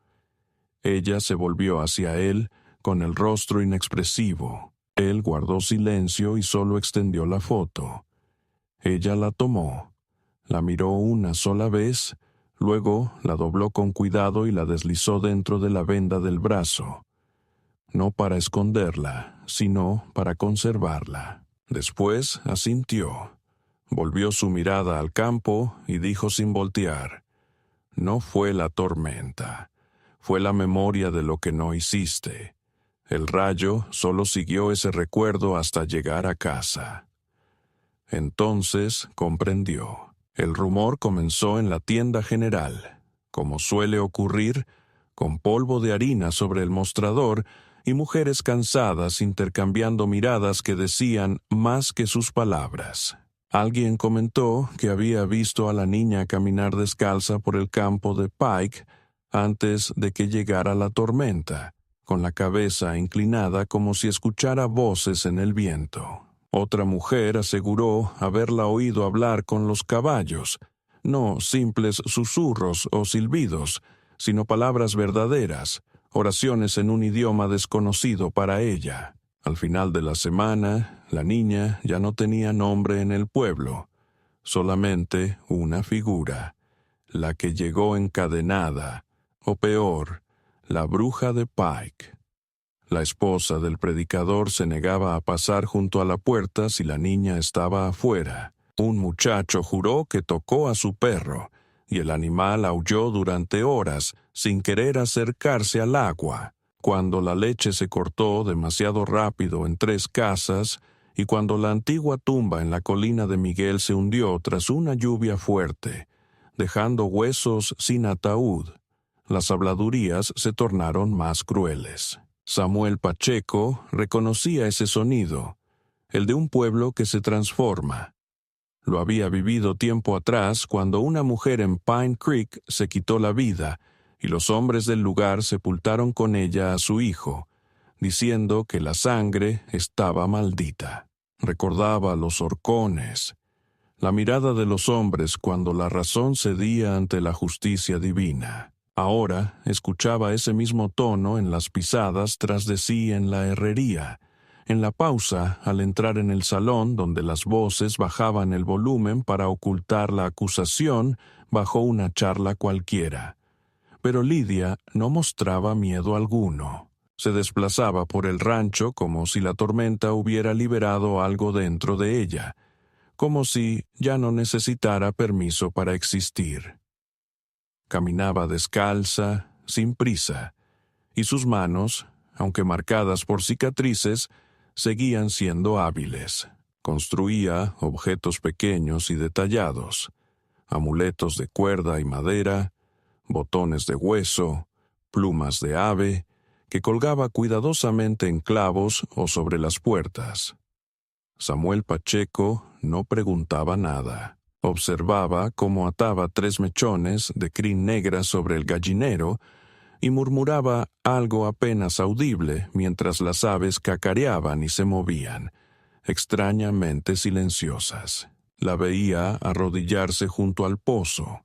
Ella se volvió hacia él con el rostro inexpresivo. Él guardó silencio y solo extendió la foto. Ella la tomó, la miró una sola vez, luego la dobló con cuidado y la deslizó dentro de la venda del brazo. No para esconderla, sino para conservarla. Después asintió. Volvió su mirada al campo y dijo sin voltear: «No fue la tormenta, fue la memoria de lo que no hiciste. El rayo solo siguió ese recuerdo hasta llegar a casa». Entonces comprendió. El rumor comenzó en la tienda general, como suele ocurrir, con polvo de harina sobre el mostrador y mujeres cansadas intercambiando miradas que decían más que sus palabras. Alguien comentó que había visto a la niña caminar descalza por el campo de Pike antes de que llegara la tormenta, con la cabeza inclinada como si escuchara voces en el viento. Otra mujer aseguró haberla oído hablar con los caballos, no simples susurros o silbidos, sino palabras verdaderas, oraciones en un idioma desconocido para ella. Al final de la semana, la niña ya no tenía nombre en el pueblo, solamente una figura, la que llegó encadenada, o peor, la bruja de Pike. La esposa del predicador se negaba a pasar junto a la puerta si la niña estaba afuera. Un muchacho juró que tocó a su perro, y el animal aulló durante horas sin querer acercarse al agua. Cuando la leche se cortó demasiado rápido en 3 casas, y cuando la antigua tumba en la colina de Miguel se hundió tras una lluvia fuerte, dejando huesos sin ataúd, las habladurías se tornaron más crueles. Samuel Pacheco reconocía ese sonido, el de un pueblo que se transforma. Lo había vivido tiempo atrás cuando una mujer en Pine Creek se quitó la vida y los hombres del lugar sepultaron con ella a su hijo, diciendo que la sangre estaba maldita. Recordaba los horcones, la mirada de los hombres cuando la razón cedía ante la justicia divina. Ahora escuchaba ese mismo tono en las pisadas tras de sí en la herrería, en la pausa al entrar en el salón donde las voces bajaban el volumen para ocultar la acusación bajo una charla cualquiera. Pero Lidia no mostraba miedo alguno. Se desplazaba por el rancho como si la tormenta hubiera liberado algo dentro de ella, como si ya no necesitara permiso para existir. Caminaba descalza, sin prisa, y sus manos, aunque marcadas por cicatrices, seguían siendo hábiles. Construía objetos pequeños y detallados, amuletos de cuerda y madera, botones de hueso, plumas de ave, que colgaba cuidadosamente en clavos o sobre las puertas. Samuel Pacheco no preguntaba nada. Observaba cómo ataba 3 mechones de crin negra sobre el gallinero y murmuraba algo apenas audible mientras las aves cacareaban y se movían, extrañamente silenciosas. La veía arrodillarse junto al pozo,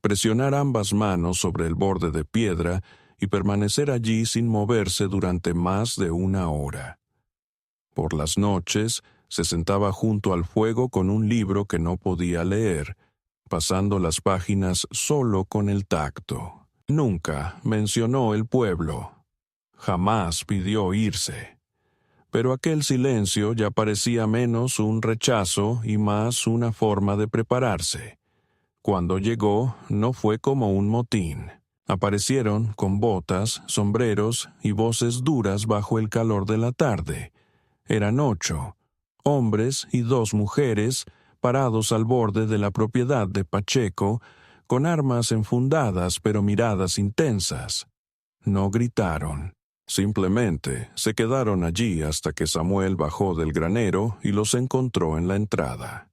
presionar ambas manos sobre el borde de piedra y permanecer allí sin moverse durante más de 1 hora. Por las noches, se sentaba junto al fuego con un libro que no podía leer, pasando las páginas solo con el tacto. Nunca mencionó el pueblo. Jamás pidió irse. Pero aquel silencio ya parecía menos un rechazo y más una forma de prepararse. Cuando llegó, no fue como un motín. Aparecieron con botas, sombreros y voces duras bajo el calor de la tarde. Eran 8, hombres y 2 mujeres, parados al borde de la propiedad de Pacheco, con armas enfundadas pero miradas intensas. No gritaron. Simplemente se quedaron allí hasta que Samuel bajó del granero y los encontró en la entrada.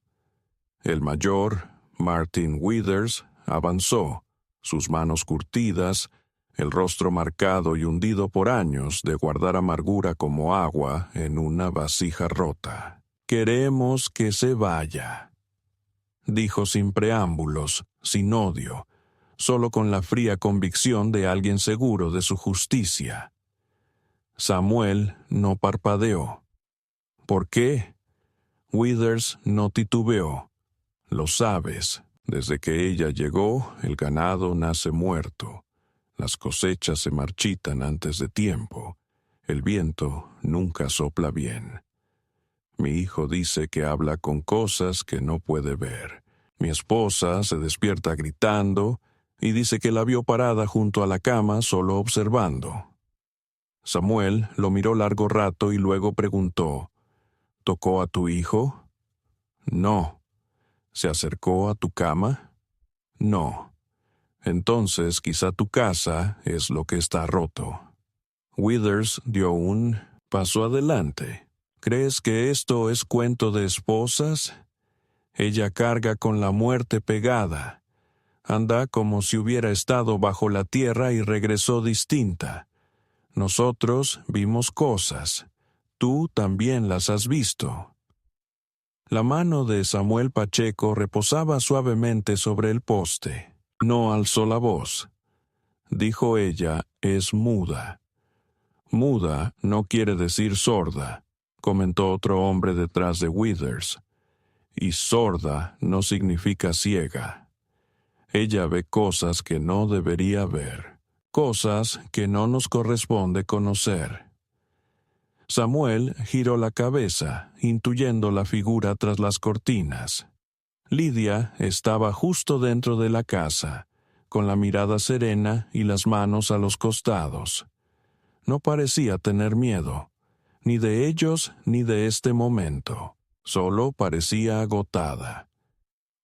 El mayor, Martin Withers, avanzó, sus manos curtidas, el rostro marcado y hundido por años de guardar amargura como agua en una vasija rota. «Queremos que se vaya», dijo sin preámbulos, sin odio, solo con la fría convicción de alguien seguro de su justicia. Samuel no parpadeó. ¿Por qué? Withers no titubeó. Lo sabes, desde que ella llegó, el ganado nace muerto. Las cosechas se marchitan antes de tiempo. El viento nunca sopla bien. Mi hijo dice que habla con cosas que no puede ver. Mi esposa se despierta gritando y dice que la vio parada junto a la cama solo observando. Samuel lo miró largo rato y luego preguntó, ¿tocó a tu hijo? No. ¿Se acercó a tu cama? No. Entonces quizá tu casa es lo que está roto. Withers dio un paso adelante. ¿Crees que esto es cuento de esposas? Ella carga con la muerte pegada. Anda como si hubiera estado bajo la tierra y regresó distinta. Nosotros vimos cosas. Tú también las has visto. La mano de Samuel Pacheco reposaba suavemente sobre el poste. No alzó la voz. Dijo ella, es muda. Muda no quiere decir sorda, comentó otro hombre detrás de Withers. Y sorda no significa ciega. Ella ve cosas que no debería ver, cosas que no nos corresponde conocer. Samuel giró la cabeza, intuyendo la figura tras las cortinas. Lidia estaba justo dentro de la casa, con la mirada serena y las manos a los costados. No parecía tener miedo, ni de ellos ni de este momento. Solo parecía agotada.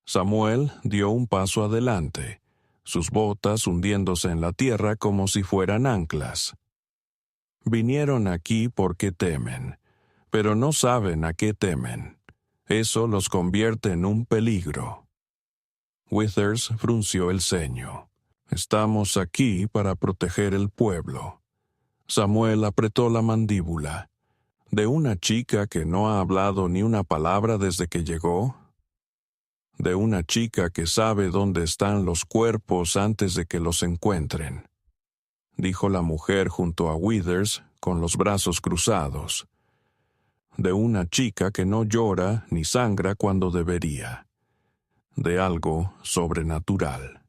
Samuel dio un paso adelante, sus botas hundiéndose en la tierra como si fueran anclas. Vinieron aquí porque temen, pero no saben a qué temen. Eso los convierte en un peligro. Withers frunció el ceño. Estamos aquí para proteger el pueblo. Samuel apretó la mandíbula. ¿De una chica que no ha hablado ni una palabra desde que llegó? ¿De una chica que sabe dónde están los cuerpos antes de que los encuentren? Dijo la mujer junto a Withers, con los brazos cruzados. De una chica que no llora ni sangra cuando debería. De algo sobrenatural.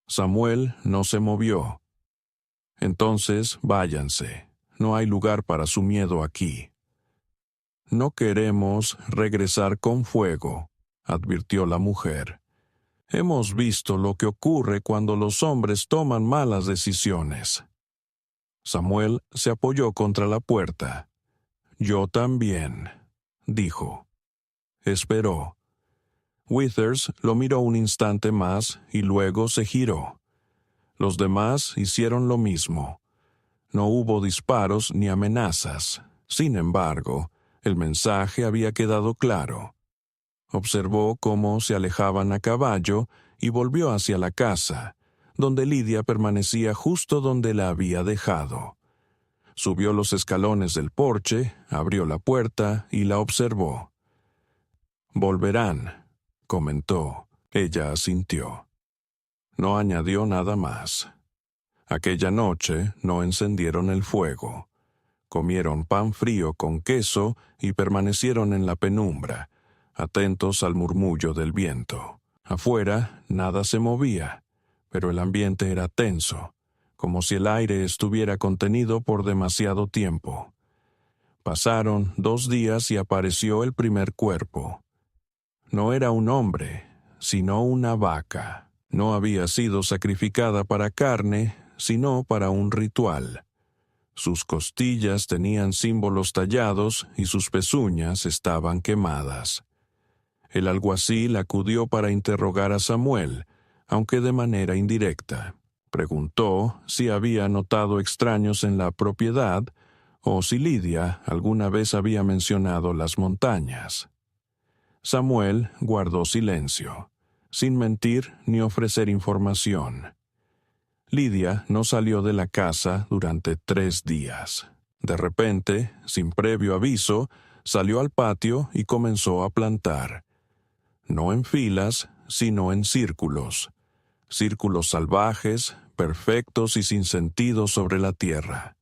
Samuel no se movió. Entonces, váyanse. No hay lugar para su miedo aquí. No queremos regresar con fuego, advirtió la mujer. Hemos visto lo que ocurre cuando los hombres toman malas decisiones. Samuel se apoyó contra la puerta. Yo también, dijo. Esperó. Withers lo miró un instante más y luego se giró. Los demás hicieron lo mismo. No hubo disparos ni amenazas. Sin embargo, el mensaje había quedado claro. Observó cómo se alejaban a caballo y volvió hacia la casa, donde Lidia permanecía justo donde la había dejado. Subió los escalones del porche, abrió la puerta y la observó. Volverán, comentó. Ella asintió. No añadió nada más. Aquella noche no encendieron el fuego. Comieron pan frío con queso y permanecieron en la penumbra, atentos al murmullo del viento. Afuera nada se movía, pero el ambiente era tenso, como si el aire estuviera contenido por demasiado tiempo. Pasaron 2 días y apareció el primer cuerpo. No era un hombre, sino una vaca. No había sido sacrificada para carne, sino para un ritual. Sus costillas tenían símbolos tallados y sus pezuñas estaban quemadas. El alguacil acudió para interrogar a Samuel, aunque de manera indirecta. Preguntó si había notado extraños en la propiedad o si Lidia alguna vez había mencionado las montañas. Samuel guardó silencio, sin mentir ni ofrecer información. Lidia no salió de la casa durante 3 días. De repente, sin previo aviso, salió al patio y comenzó a plantar. No en filas, sino en círculos. Círculos salvajes, perfectos y sin sentido sobre la tierra.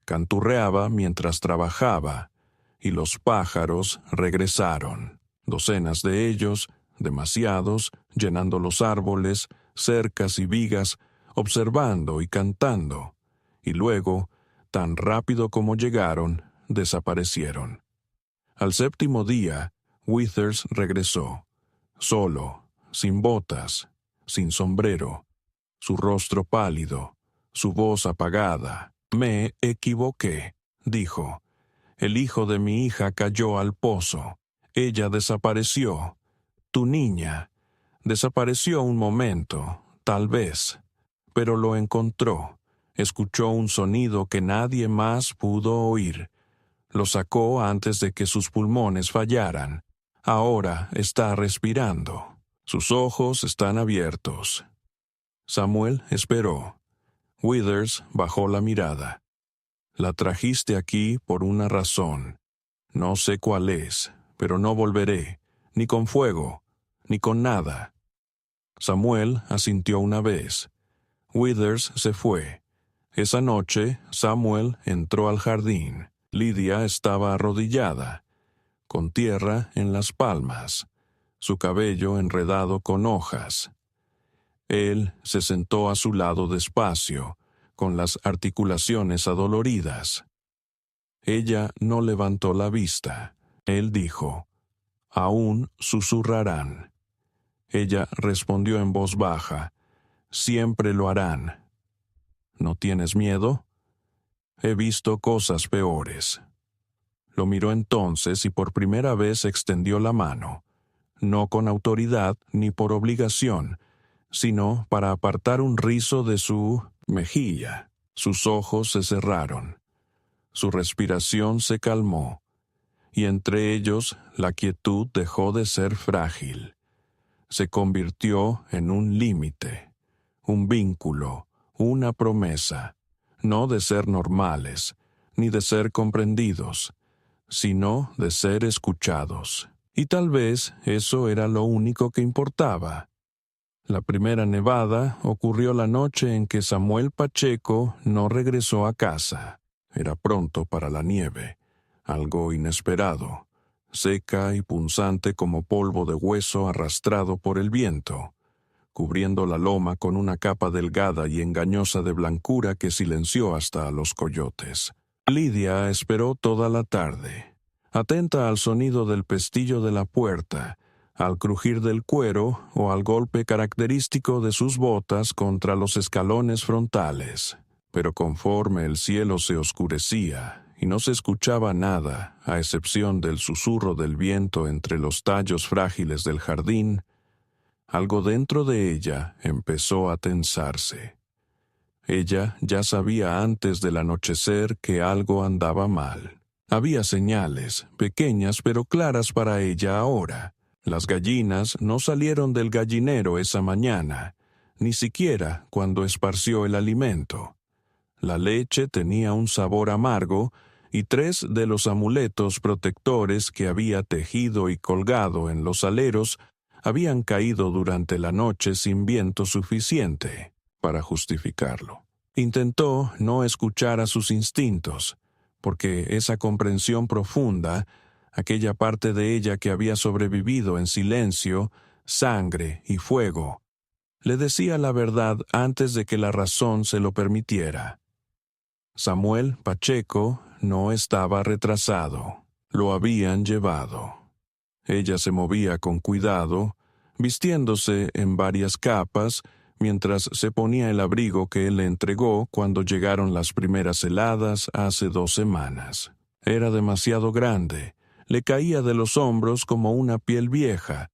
Canturreaba mientras trabajaba, y los pájaros regresaron. Docenas de ellos, demasiados, llenando los árboles, cercas y vigas, observando y cantando, y luego, tan rápido como llegaron, desaparecieron. Al 7º día, Withers regresó, solo, sin botas, sin sombrero, su rostro pálido, su voz apagada. Me equivoqué, dijo. El hijo de mi hija cayó al pozo. Ella desapareció. Tu niña. Desapareció un momento, tal vez, pero lo encontró. Escuchó un sonido que nadie más pudo oír. Lo sacó antes de que sus pulmones fallaran. Ahora está respirando. Sus ojos están abiertos. Samuel esperó. Withers bajó la mirada. La trajiste aquí por una razón. No sé cuál es, pero no volveré, ni con fuego, ni con nada». Samuel asintió una vez. Withers se fue. Esa noche, Samuel entró al jardín. Lidia estaba arrodillada, con tierra en las palmas, su cabello enredado con hojas. Él se sentó a su lado despacio, con las articulaciones adoloridas. Ella no levantó la vista. Él dijo: «Aún susurrarán». Ella respondió en voz baja: «Siempre lo harán». «¿No tienes miedo?» «He visto cosas peores». Lo miró entonces y por primera vez extendió la mano, no con autoridad ni por obligación, sino para apartar un rizo de su mejilla. Sus ojos se cerraron. Su respiración se calmó, y entre ellos la quietud dejó de ser frágil. Se convirtió en un límite, un vínculo, una promesa, no de ser normales, ni de ser comprendidos, sino de ser escuchados. Y tal vez eso era lo único que importaba. La primera nevada ocurrió la noche en que Samuel Pacheco no regresó a casa. Era pronto para la nieve, algo inesperado, seca y punzante como polvo de hueso arrastrado por el viento, cubriendo la loma con una capa delgada y engañosa de blancura que silenció hasta a los coyotes. Lidia esperó toda la tarde, atenta al sonido del pestillo de la puerta, al crujir del cuero o al golpe característico de sus botas contra los escalones frontales. Pero conforme el cielo se oscurecía y no se escuchaba nada, a excepción del susurro del viento entre los tallos frágiles del jardín, algo dentro de ella empezó a tensarse. Ella ya sabía antes del anochecer que algo andaba mal. Había señales, pequeñas pero claras para ella ahora. Las gallinas no salieron del gallinero esa mañana, ni siquiera cuando esparció el alimento. La leche tenía un sabor amargo y 3 de los amuletos protectores que había tejido y colgado en los aleros habían caído durante la noche sin viento suficiente para justificarlo. Intentó no escuchar a sus instintos, porque esa comprensión profunda, aquella parte de ella que había sobrevivido en silencio, sangre y fuego, le decía la verdad antes de que la razón se lo permitiera. Samuel Pacheco no estaba retrasado. Lo habían llevado. Ella se movía con cuidado, vistiéndose en varias capas, mientras se ponía el abrigo que él le entregó cuando llegaron las primeras heladas hace 2 semanas. Era demasiado grande, le caía de los hombros como una piel vieja,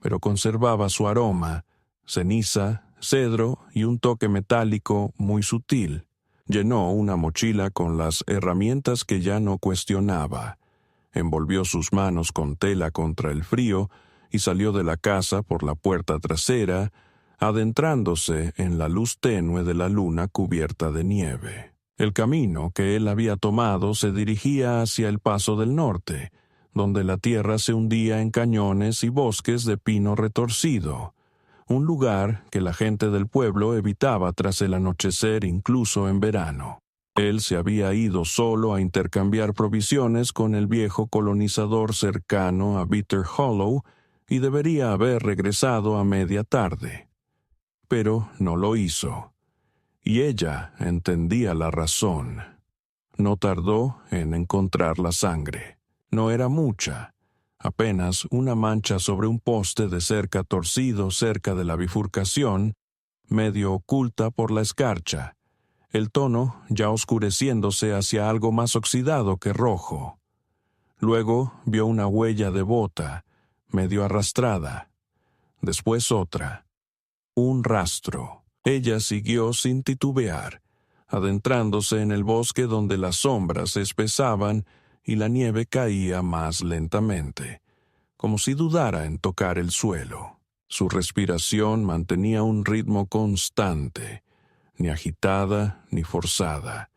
pero conservaba su aroma, ceniza, cedro y un toque metálico muy sutil. Llenó una mochila con las herramientas que ya no cuestionaba. Envolvió sus manos con tela contra el frío y salió de la casa por la puerta trasera, adentrándose en la luz tenue de la luna cubierta de nieve. El camino que él había tomado se dirigía hacia el Paso del Norte, donde la tierra se hundía en cañones y bosques de pino retorcido, un lugar que la gente del pueblo evitaba tras el anochecer incluso en verano. Él se había ido solo a intercambiar provisiones con el viejo colonizador cercano a Bitter Hollow y debería haber regresado a media tarde. Pero no lo hizo. Y ella entendía la razón. No tardó en encontrar la sangre. No era mucha, apenas una mancha sobre un poste de cerca torcido cerca de la bifurcación, medio oculta por la escarcha, el tono ya oscureciéndose hacia algo más oxidado que rojo. Luego vio una huella de bota, medio arrastrada. Después otra. Un rastro. Ella siguió sin titubear, adentrándose en el bosque donde las sombras se espesaban y la nieve caía más lentamente, como si dudara en tocar el suelo. Su respiración mantenía un ritmo constante, ni agitada ni forzada,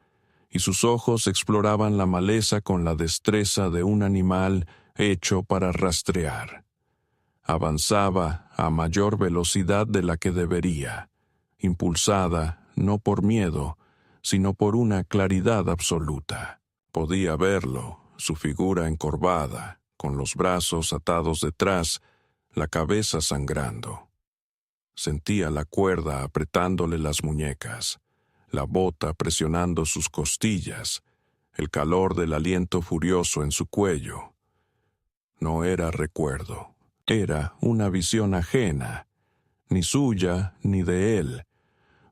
y sus ojos exploraban la maleza con la destreza de un animal hecho para rastrear. Avanzaba a mayor velocidad de la que debería, impulsada no por miedo, sino por una claridad absoluta. Podía verlo, su figura encorvada, con los brazos atados detrás, la cabeza sangrando. Sentía la cuerda apretándole las muñecas, la bota presionando sus costillas, el calor del aliento furioso en su cuello. No era recuerdo, era una visión ajena, ni suya ni de él,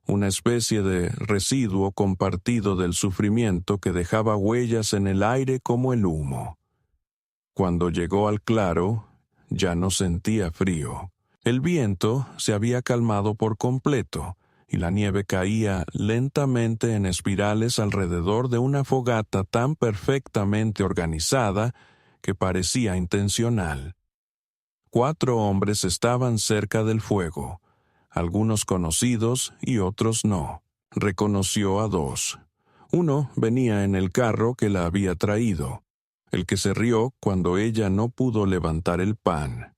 una especie de residuo compartido del sufrimiento que dejaba huellas en el aire como el humo. Cuando llegó al claro, ya no sentía frío. El viento se había calmado por completo, y la nieve caía lentamente en espirales alrededor de una fogata tan perfectamente organizada que parecía intencional. 4 hombres estaban cerca del fuego, algunos conocidos y otros no. Reconoció a 2. Uno venía en el carro que la había traído, el que se rió cuando ella no pudo levantar el pan.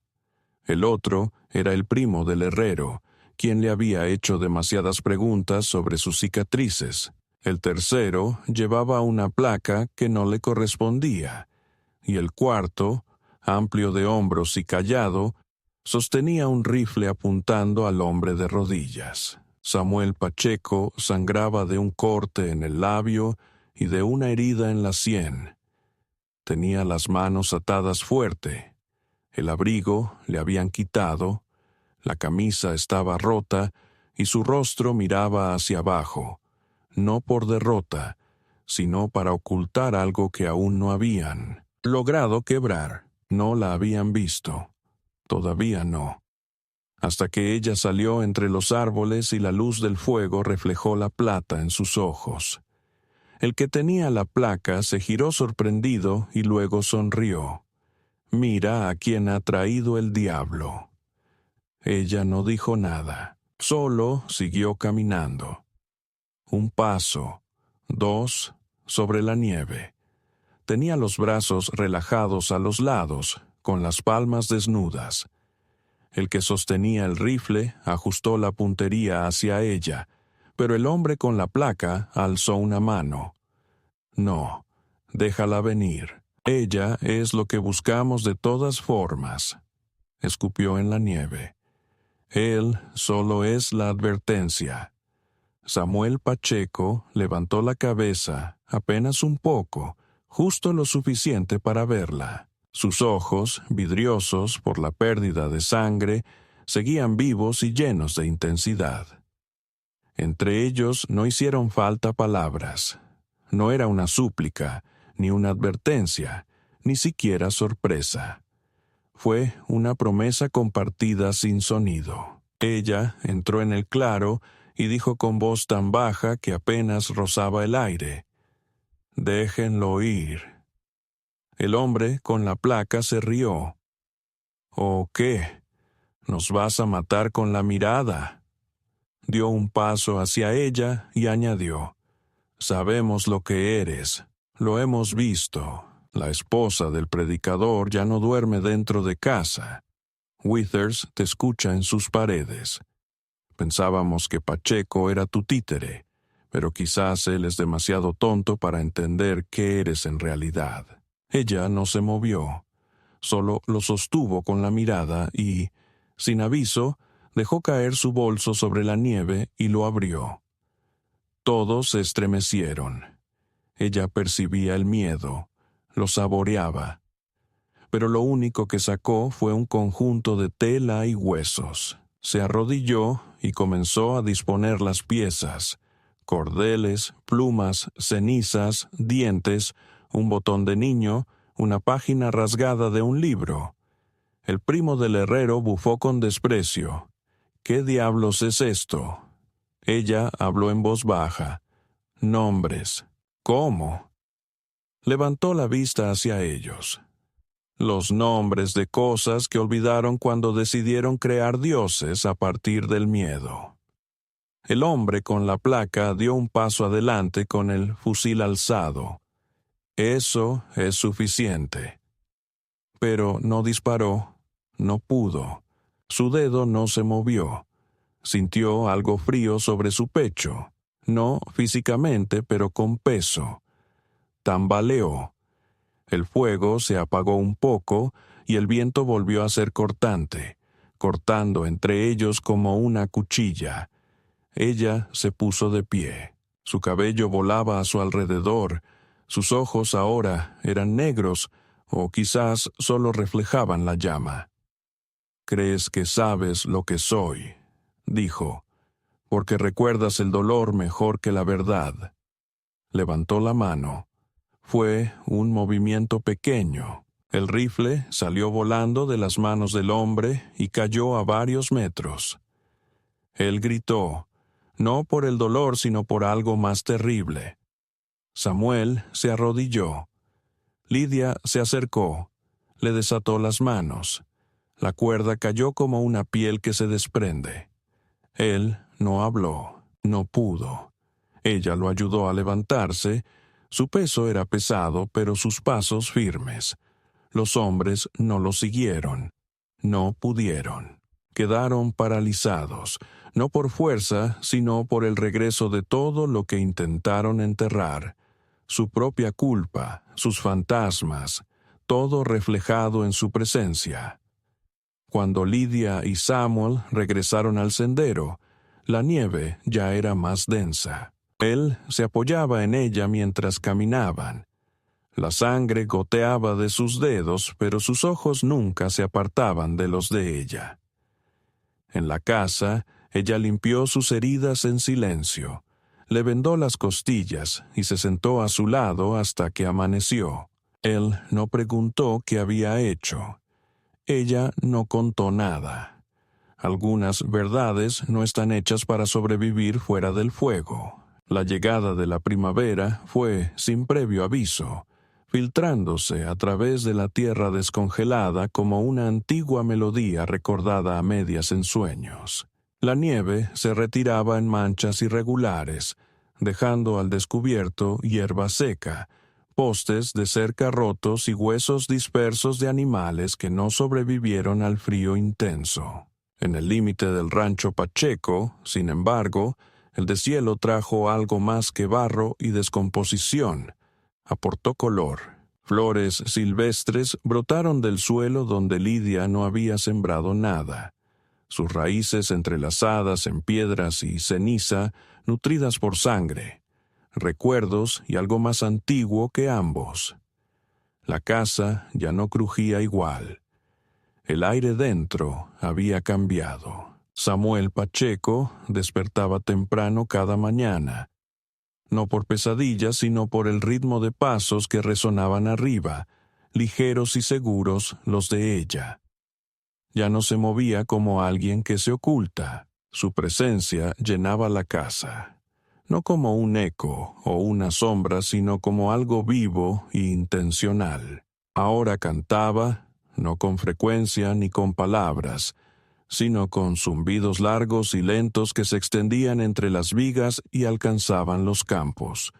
El otro era el primo del herrero, quien le había hecho demasiadas preguntas sobre sus cicatrices. El tercero llevaba una placa que no le correspondía, y el cuarto, amplio de hombros y callado, sostenía un rifle apuntando al hombre de rodillas. Samuel Pacheco sangraba de un corte en el labio y de una herida en la sien. Tenía las manos atadas fuerte. El abrigo le habían quitado, la camisa estaba rota y su rostro miraba hacia abajo, no por derrota, sino para ocultar algo que aún no habían logrado quebrar. No la habían visto. Todavía no. Hasta que ella salió entre los árboles y la luz del fuego reflejó la plata en sus ojos. El que tenía la placa se giró sorprendido y luego sonrió. «Mira a quien ha traído el diablo». Ella no dijo nada, solo siguió caminando. 1 paso, 2, sobre la nieve. Tenía los brazos relajados a los lados, con las palmas desnudas. El que sostenía el rifle ajustó la puntería hacia ella, pero el hombre con la placa alzó una mano. «No, déjala venir. Ella es lo que buscamos de todas formas». Escupió en la nieve. Él solo es la advertencia. Samuel Pacheco levantó la cabeza, apenas un poco, justo lo suficiente para verla. Sus ojos, vidriosos por la pérdida de sangre, seguían vivos y llenos de intensidad. Entre ellos no hicieron falta palabras. No era una súplica, ni una advertencia, ni siquiera sorpresa. Fue una promesa compartida sin sonido. Ella entró en el claro y dijo con voz tan baja que apenas rozaba el aire: «Déjenlo ir». El hombre con la placa se rió. «¿O qué? ¿Nos vas a matar con la mirada?» Dio un paso hacia ella y añadió: «Sabemos lo que eres, lo hemos visto. La esposa del predicador ya no duerme dentro de casa. Withers te escucha en sus paredes. Pensábamos que Pacheco era tu títere, pero quizás él es demasiado tonto para entender qué eres en realidad». Ella no se movió, solo lo sostuvo con la mirada y, sin aviso, dejó caer su bolso sobre la nieve y lo abrió. Todos se estremecieron. Ella percibía el miedo, lo saboreaba. Pero lo único que sacó fue un conjunto de tela y huesos. Se arrodilló y comenzó a disponer las piezas: cordeles, plumas, cenizas, dientes, un botón de niño, una página rasgada de un libro. El primo del herrero bufó con desprecio. «¿Qué diablos es esto?» Ella habló en voz baja. «Nombres. ¿Cómo?» Levantó la vista hacia ellos. «Los nombres de cosas que olvidaron cuando decidieron crear dioses a partir del miedo». El hombre con la placa dio un paso adelante con el fusil alzado. «Eso es suficiente». pero no disparó, no pudo. Su dedo no se movió. Sintió algo frío sobre su pecho, no físicamente, pero con peso. Tambaleó. El fuego se apagó un poco y el viento volvió a ser cortante, cortando entre ellos como una cuchilla. Ella se puso de pie. Su cabello volaba a su alrededor. Sus ojos ahora eran negros, o quizás solo reflejaban la llama. «¿Crees que sabes lo que soy?», dijo, «porque recuerdas el dolor mejor que la verdad». Levantó la mano. Fue un movimiento pequeño. El rifle salió volando de las manos del hombre y cayó a varios metros. Él gritó, no por el dolor, sino por algo más terrible. Samuel se arrodilló. Lidia se acercó. Le desató las manos. La cuerda cayó como una piel que se desprende. Él no habló, no pudo. Ella lo ayudó a levantarse. Su peso era pesado, pero sus pasos firmes. Los hombres no lo siguieron. No pudieron. Quedaron paralizados, no por fuerza, sino por el regreso de todo lo que intentaron enterrar. Su propia culpa, sus fantasmas, todo reflejado en su presencia. Cuando Lidia y Samuel regresaron al sendero, la nieve ya era más densa. Él se apoyaba en ella mientras caminaban. La sangre goteaba de sus dedos, pero sus ojos nunca se apartaban de los de ella. En la casa, ella limpió sus heridas en silencio, le vendó las costillas y se sentó a su lado hasta que amaneció. Él no preguntó qué había hecho. Ella no contó nada. Algunas verdades no están hechas para sobrevivir fuera del fuego. La llegada de la primavera fue sin previo aviso, filtrándose a través de la tierra descongelada como una antigua melodía recordada a medias en sueños. La nieve se retiraba en manchas irregulares, dejando al descubierto hierba seca, postes de cerca rotos y huesos dispersos de animales que no sobrevivieron al frío intenso. En el límite del rancho Pacheco, sin embargo, el deshielo trajo algo más que barro y descomposición. Aportó color. Flores silvestres brotaron del suelo donde Lidia no había sembrado nada. Sus raíces entrelazadas en piedras y ceniza, nutridas por sangre, recuerdos y algo más antiguo que ambos. La casa ya no crujía igual. El aire dentro había cambiado. Samuel Pacheco despertaba temprano cada mañana, no por pesadillas, sino por el ritmo de pasos que resonaban arriba, ligeros y seguros los de ella. Ya no se movía como alguien que se oculta. Su presencia llenaba la casa, no como un eco o una sombra, sino como algo vivo e intencional. Ahora cantaba, no con frecuencia ni con palabras, sino con zumbidos largos y lentos que se extendían entre las vigas y alcanzaban los campos,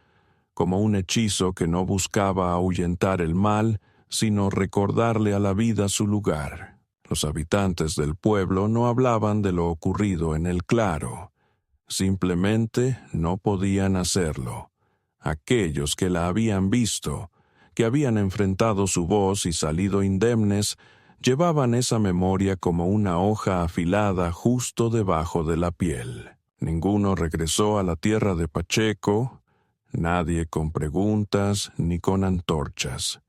como un hechizo que no buscaba ahuyentar el mal, sino recordarle a la vida su lugar. Los habitantes del pueblo no hablaban de lo ocurrido en el claro, simplemente no podían hacerlo. Aquellos que la habían visto, que habían enfrentado su voz y salido indemnes, llevaban esa memoria como una hoja afilada justo debajo de la piel. Ninguno regresó a la tierra de Pacheco, nadie con preguntas ni con antorchas.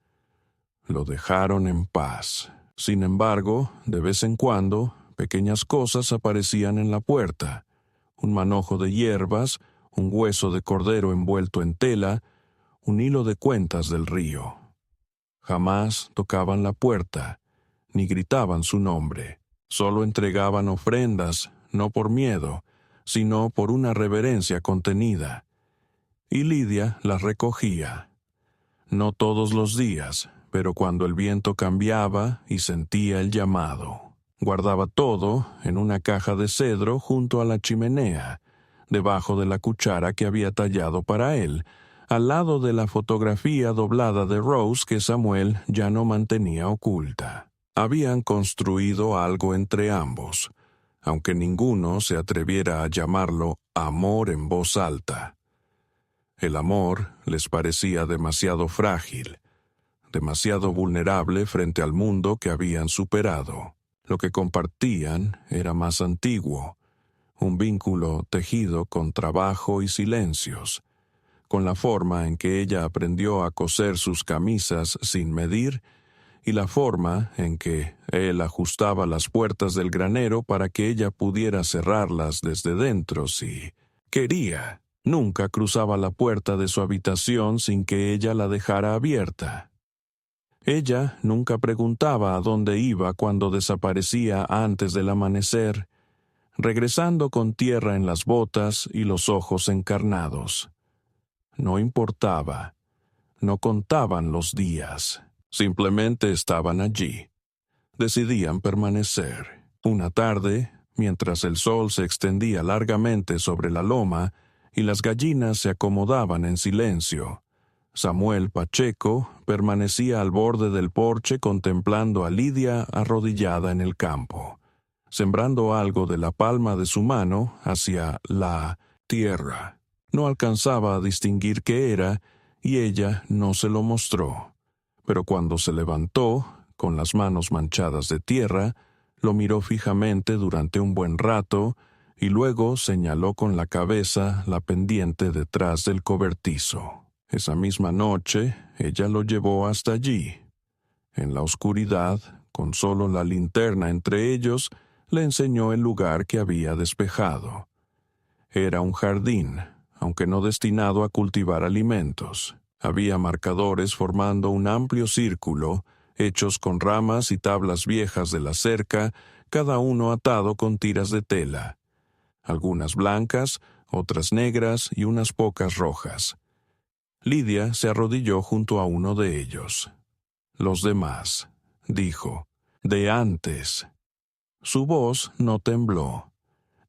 Lo dejaron en paz. Sin embargo, de vez en cuando, pequeñas cosas aparecían en la puerta. Un manojo de hierbas, un hueso de cordero envuelto en tela, un hilo de cuentas del río. Jamás tocaban la puerta, ni gritaban su nombre. Solo entregaban ofrendas, no por miedo, sino por una reverencia contenida. Y Lidia las recogía. No todos los días, pero cuando el viento cambiaba y sentía el llamado. Guardaba todo en una caja de cedro junto a la chimenea, debajo de la cuchara que había tallado para él, al lado de la fotografía doblada de Rose que Samuel ya no mantenía oculta. Habían construido algo entre ambos, aunque ninguno se atreviera a llamarlo amor en voz alta. El amor les parecía demasiado frágil, demasiado vulnerable frente al mundo que habían superado. Lo que compartían era más antiguo, un vínculo tejido con trabajo y silencios, con la forma en que ella aprendió a coser sus camisas sin medir y la forma en que él ajustaba las puertas del granero para que ella pudiera cerrarlas desde dentro si quería. Nunca cruzaba la puerta de su habitación sin que ella la dejara abierta. Ella nunca preguntaba a dónde iba cuando desaparecía antes del amanecer, regresando con tierra en las botas y los ojos encarnados. No importaba, no contaban los días, simplemente estaban allí. Decidían permanecer. Una tarde, mientras el sol se extendía largamente sobre la loma y las gallinas se acomodaban en silencio, Samuel Pacheco permanecía al borde del porche contemplando a Lidia arrodillada en el campo, sembrando algo de la palma de su mano hacia la tierra. No alcanzaba a distinguir qué era y ella no se lo mostró. Pero cuando se levantó, con las manos manchadas de tierra, lo miró fijamente durante un buen rato y luego señaló con la cabeza la pendiente detrás del cobertizo. Esa misma noche, ella lo llevó hasta allí. En la oscuridad, con solo la linterna entre ellos, le enseñó el lugar que había despejado. Era un jardín, aunque no destinado a cultivar alimentos. Había marcadores formando un amplio círculo, hechos con ramas y tablas viejas de la cerca, cada uno atado con tiras de tela. Algunas blancas, otras negras y unas pocas rojas. Lidia se arrodilló junto a uno de ellos. «Los demás», dijo, «de antes». Su voz no tembló.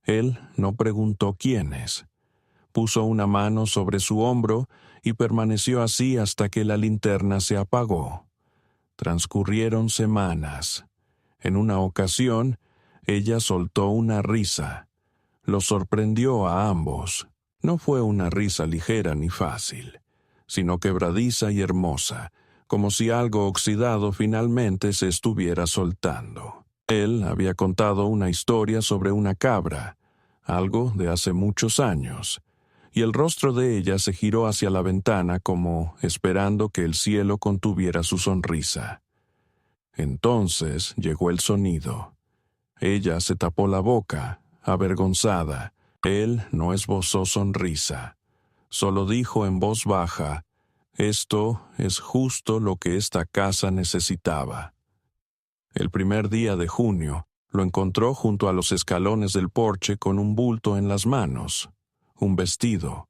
Él no preguntó quiénes. Puso una mano sobre su hombro y permaneció así hasta que la linterna se apagó. Transcurrieron semanas. En una ocasión, ella soltó una risa. Lo sorprendió a ambos. No fue una risa ligera ni fácil, sino quebradiza y hermosa, como si algo oxidado finalmente se estuviera soltando. Él había contado una historia sobre una cabra, algo de hace muchos años, y el rostro de ella se giró hacia la ventana como esperando que el cielo contuviera su sonrisa. Entonces llegó el sonido. Ella se tapó la boca, avergonzada. Él no esbozó sonrisa. Solo dijo en voz baja, «Esto es justo lo que esta casa necesitaba». El primer día de junio, lo encontró junto a los escalones del porche con un bulto en las manos, un vestido.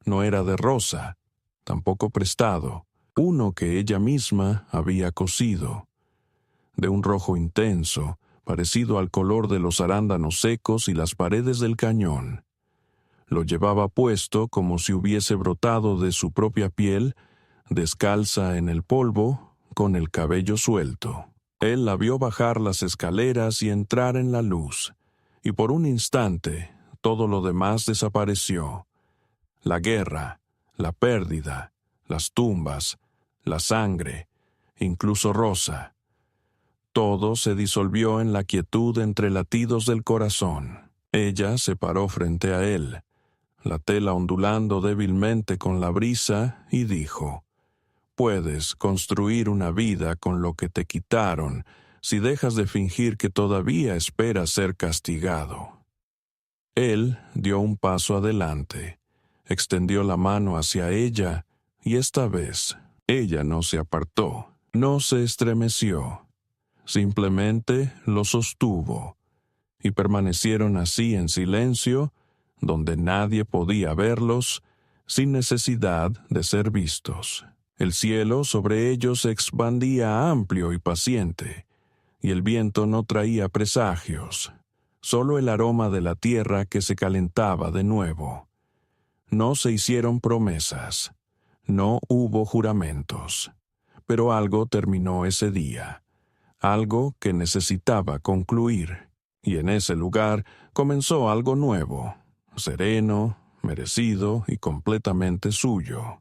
No era de rosa, tampoco prestado, uno que ella misma había cosido. De un rojo intenso, parecido al color de los arándanos secos y las paredes del cañón. Lo llevaba puesto como si hubiese brotado de su propia piel, descalza en el polvo, con el cabello suelto. Él la vio bajar las escaleras y entrar en la luz, y por un instante todo lo demás desapareció. La guerra, la pérdida, las tumbas, la sangre, incluso Rosa. Todo se disolvió en la quietud entre latidos del corazón. Ella se paró frente a él, la tela ondulando débilmente con la brisa, y dijo, «Puedes construir una vida con lo que te quitaron si dejas de fingir que todavía esperas ser castigado». Él dio un paso adelante, extendió la mano hacia ella, y esta vez ella no se apartó, no se estremeció. Simplemente lo sostuvo, y permanecieron así en silencio, donde nadie podía verlos, sin necesidad de ser vistos. El cielo sobre ellos se expandía amplio y paciente, y el viento no traía presagios, solo el aroma de la tierra que se calentaba de nuevo. No se hicieron promesas, No hubo juramentos, pero algo terminó ese día, algo que necesitaba concluir, y en ese lugar comenzó algo nuevo, sereno, merecido y completamente suyo.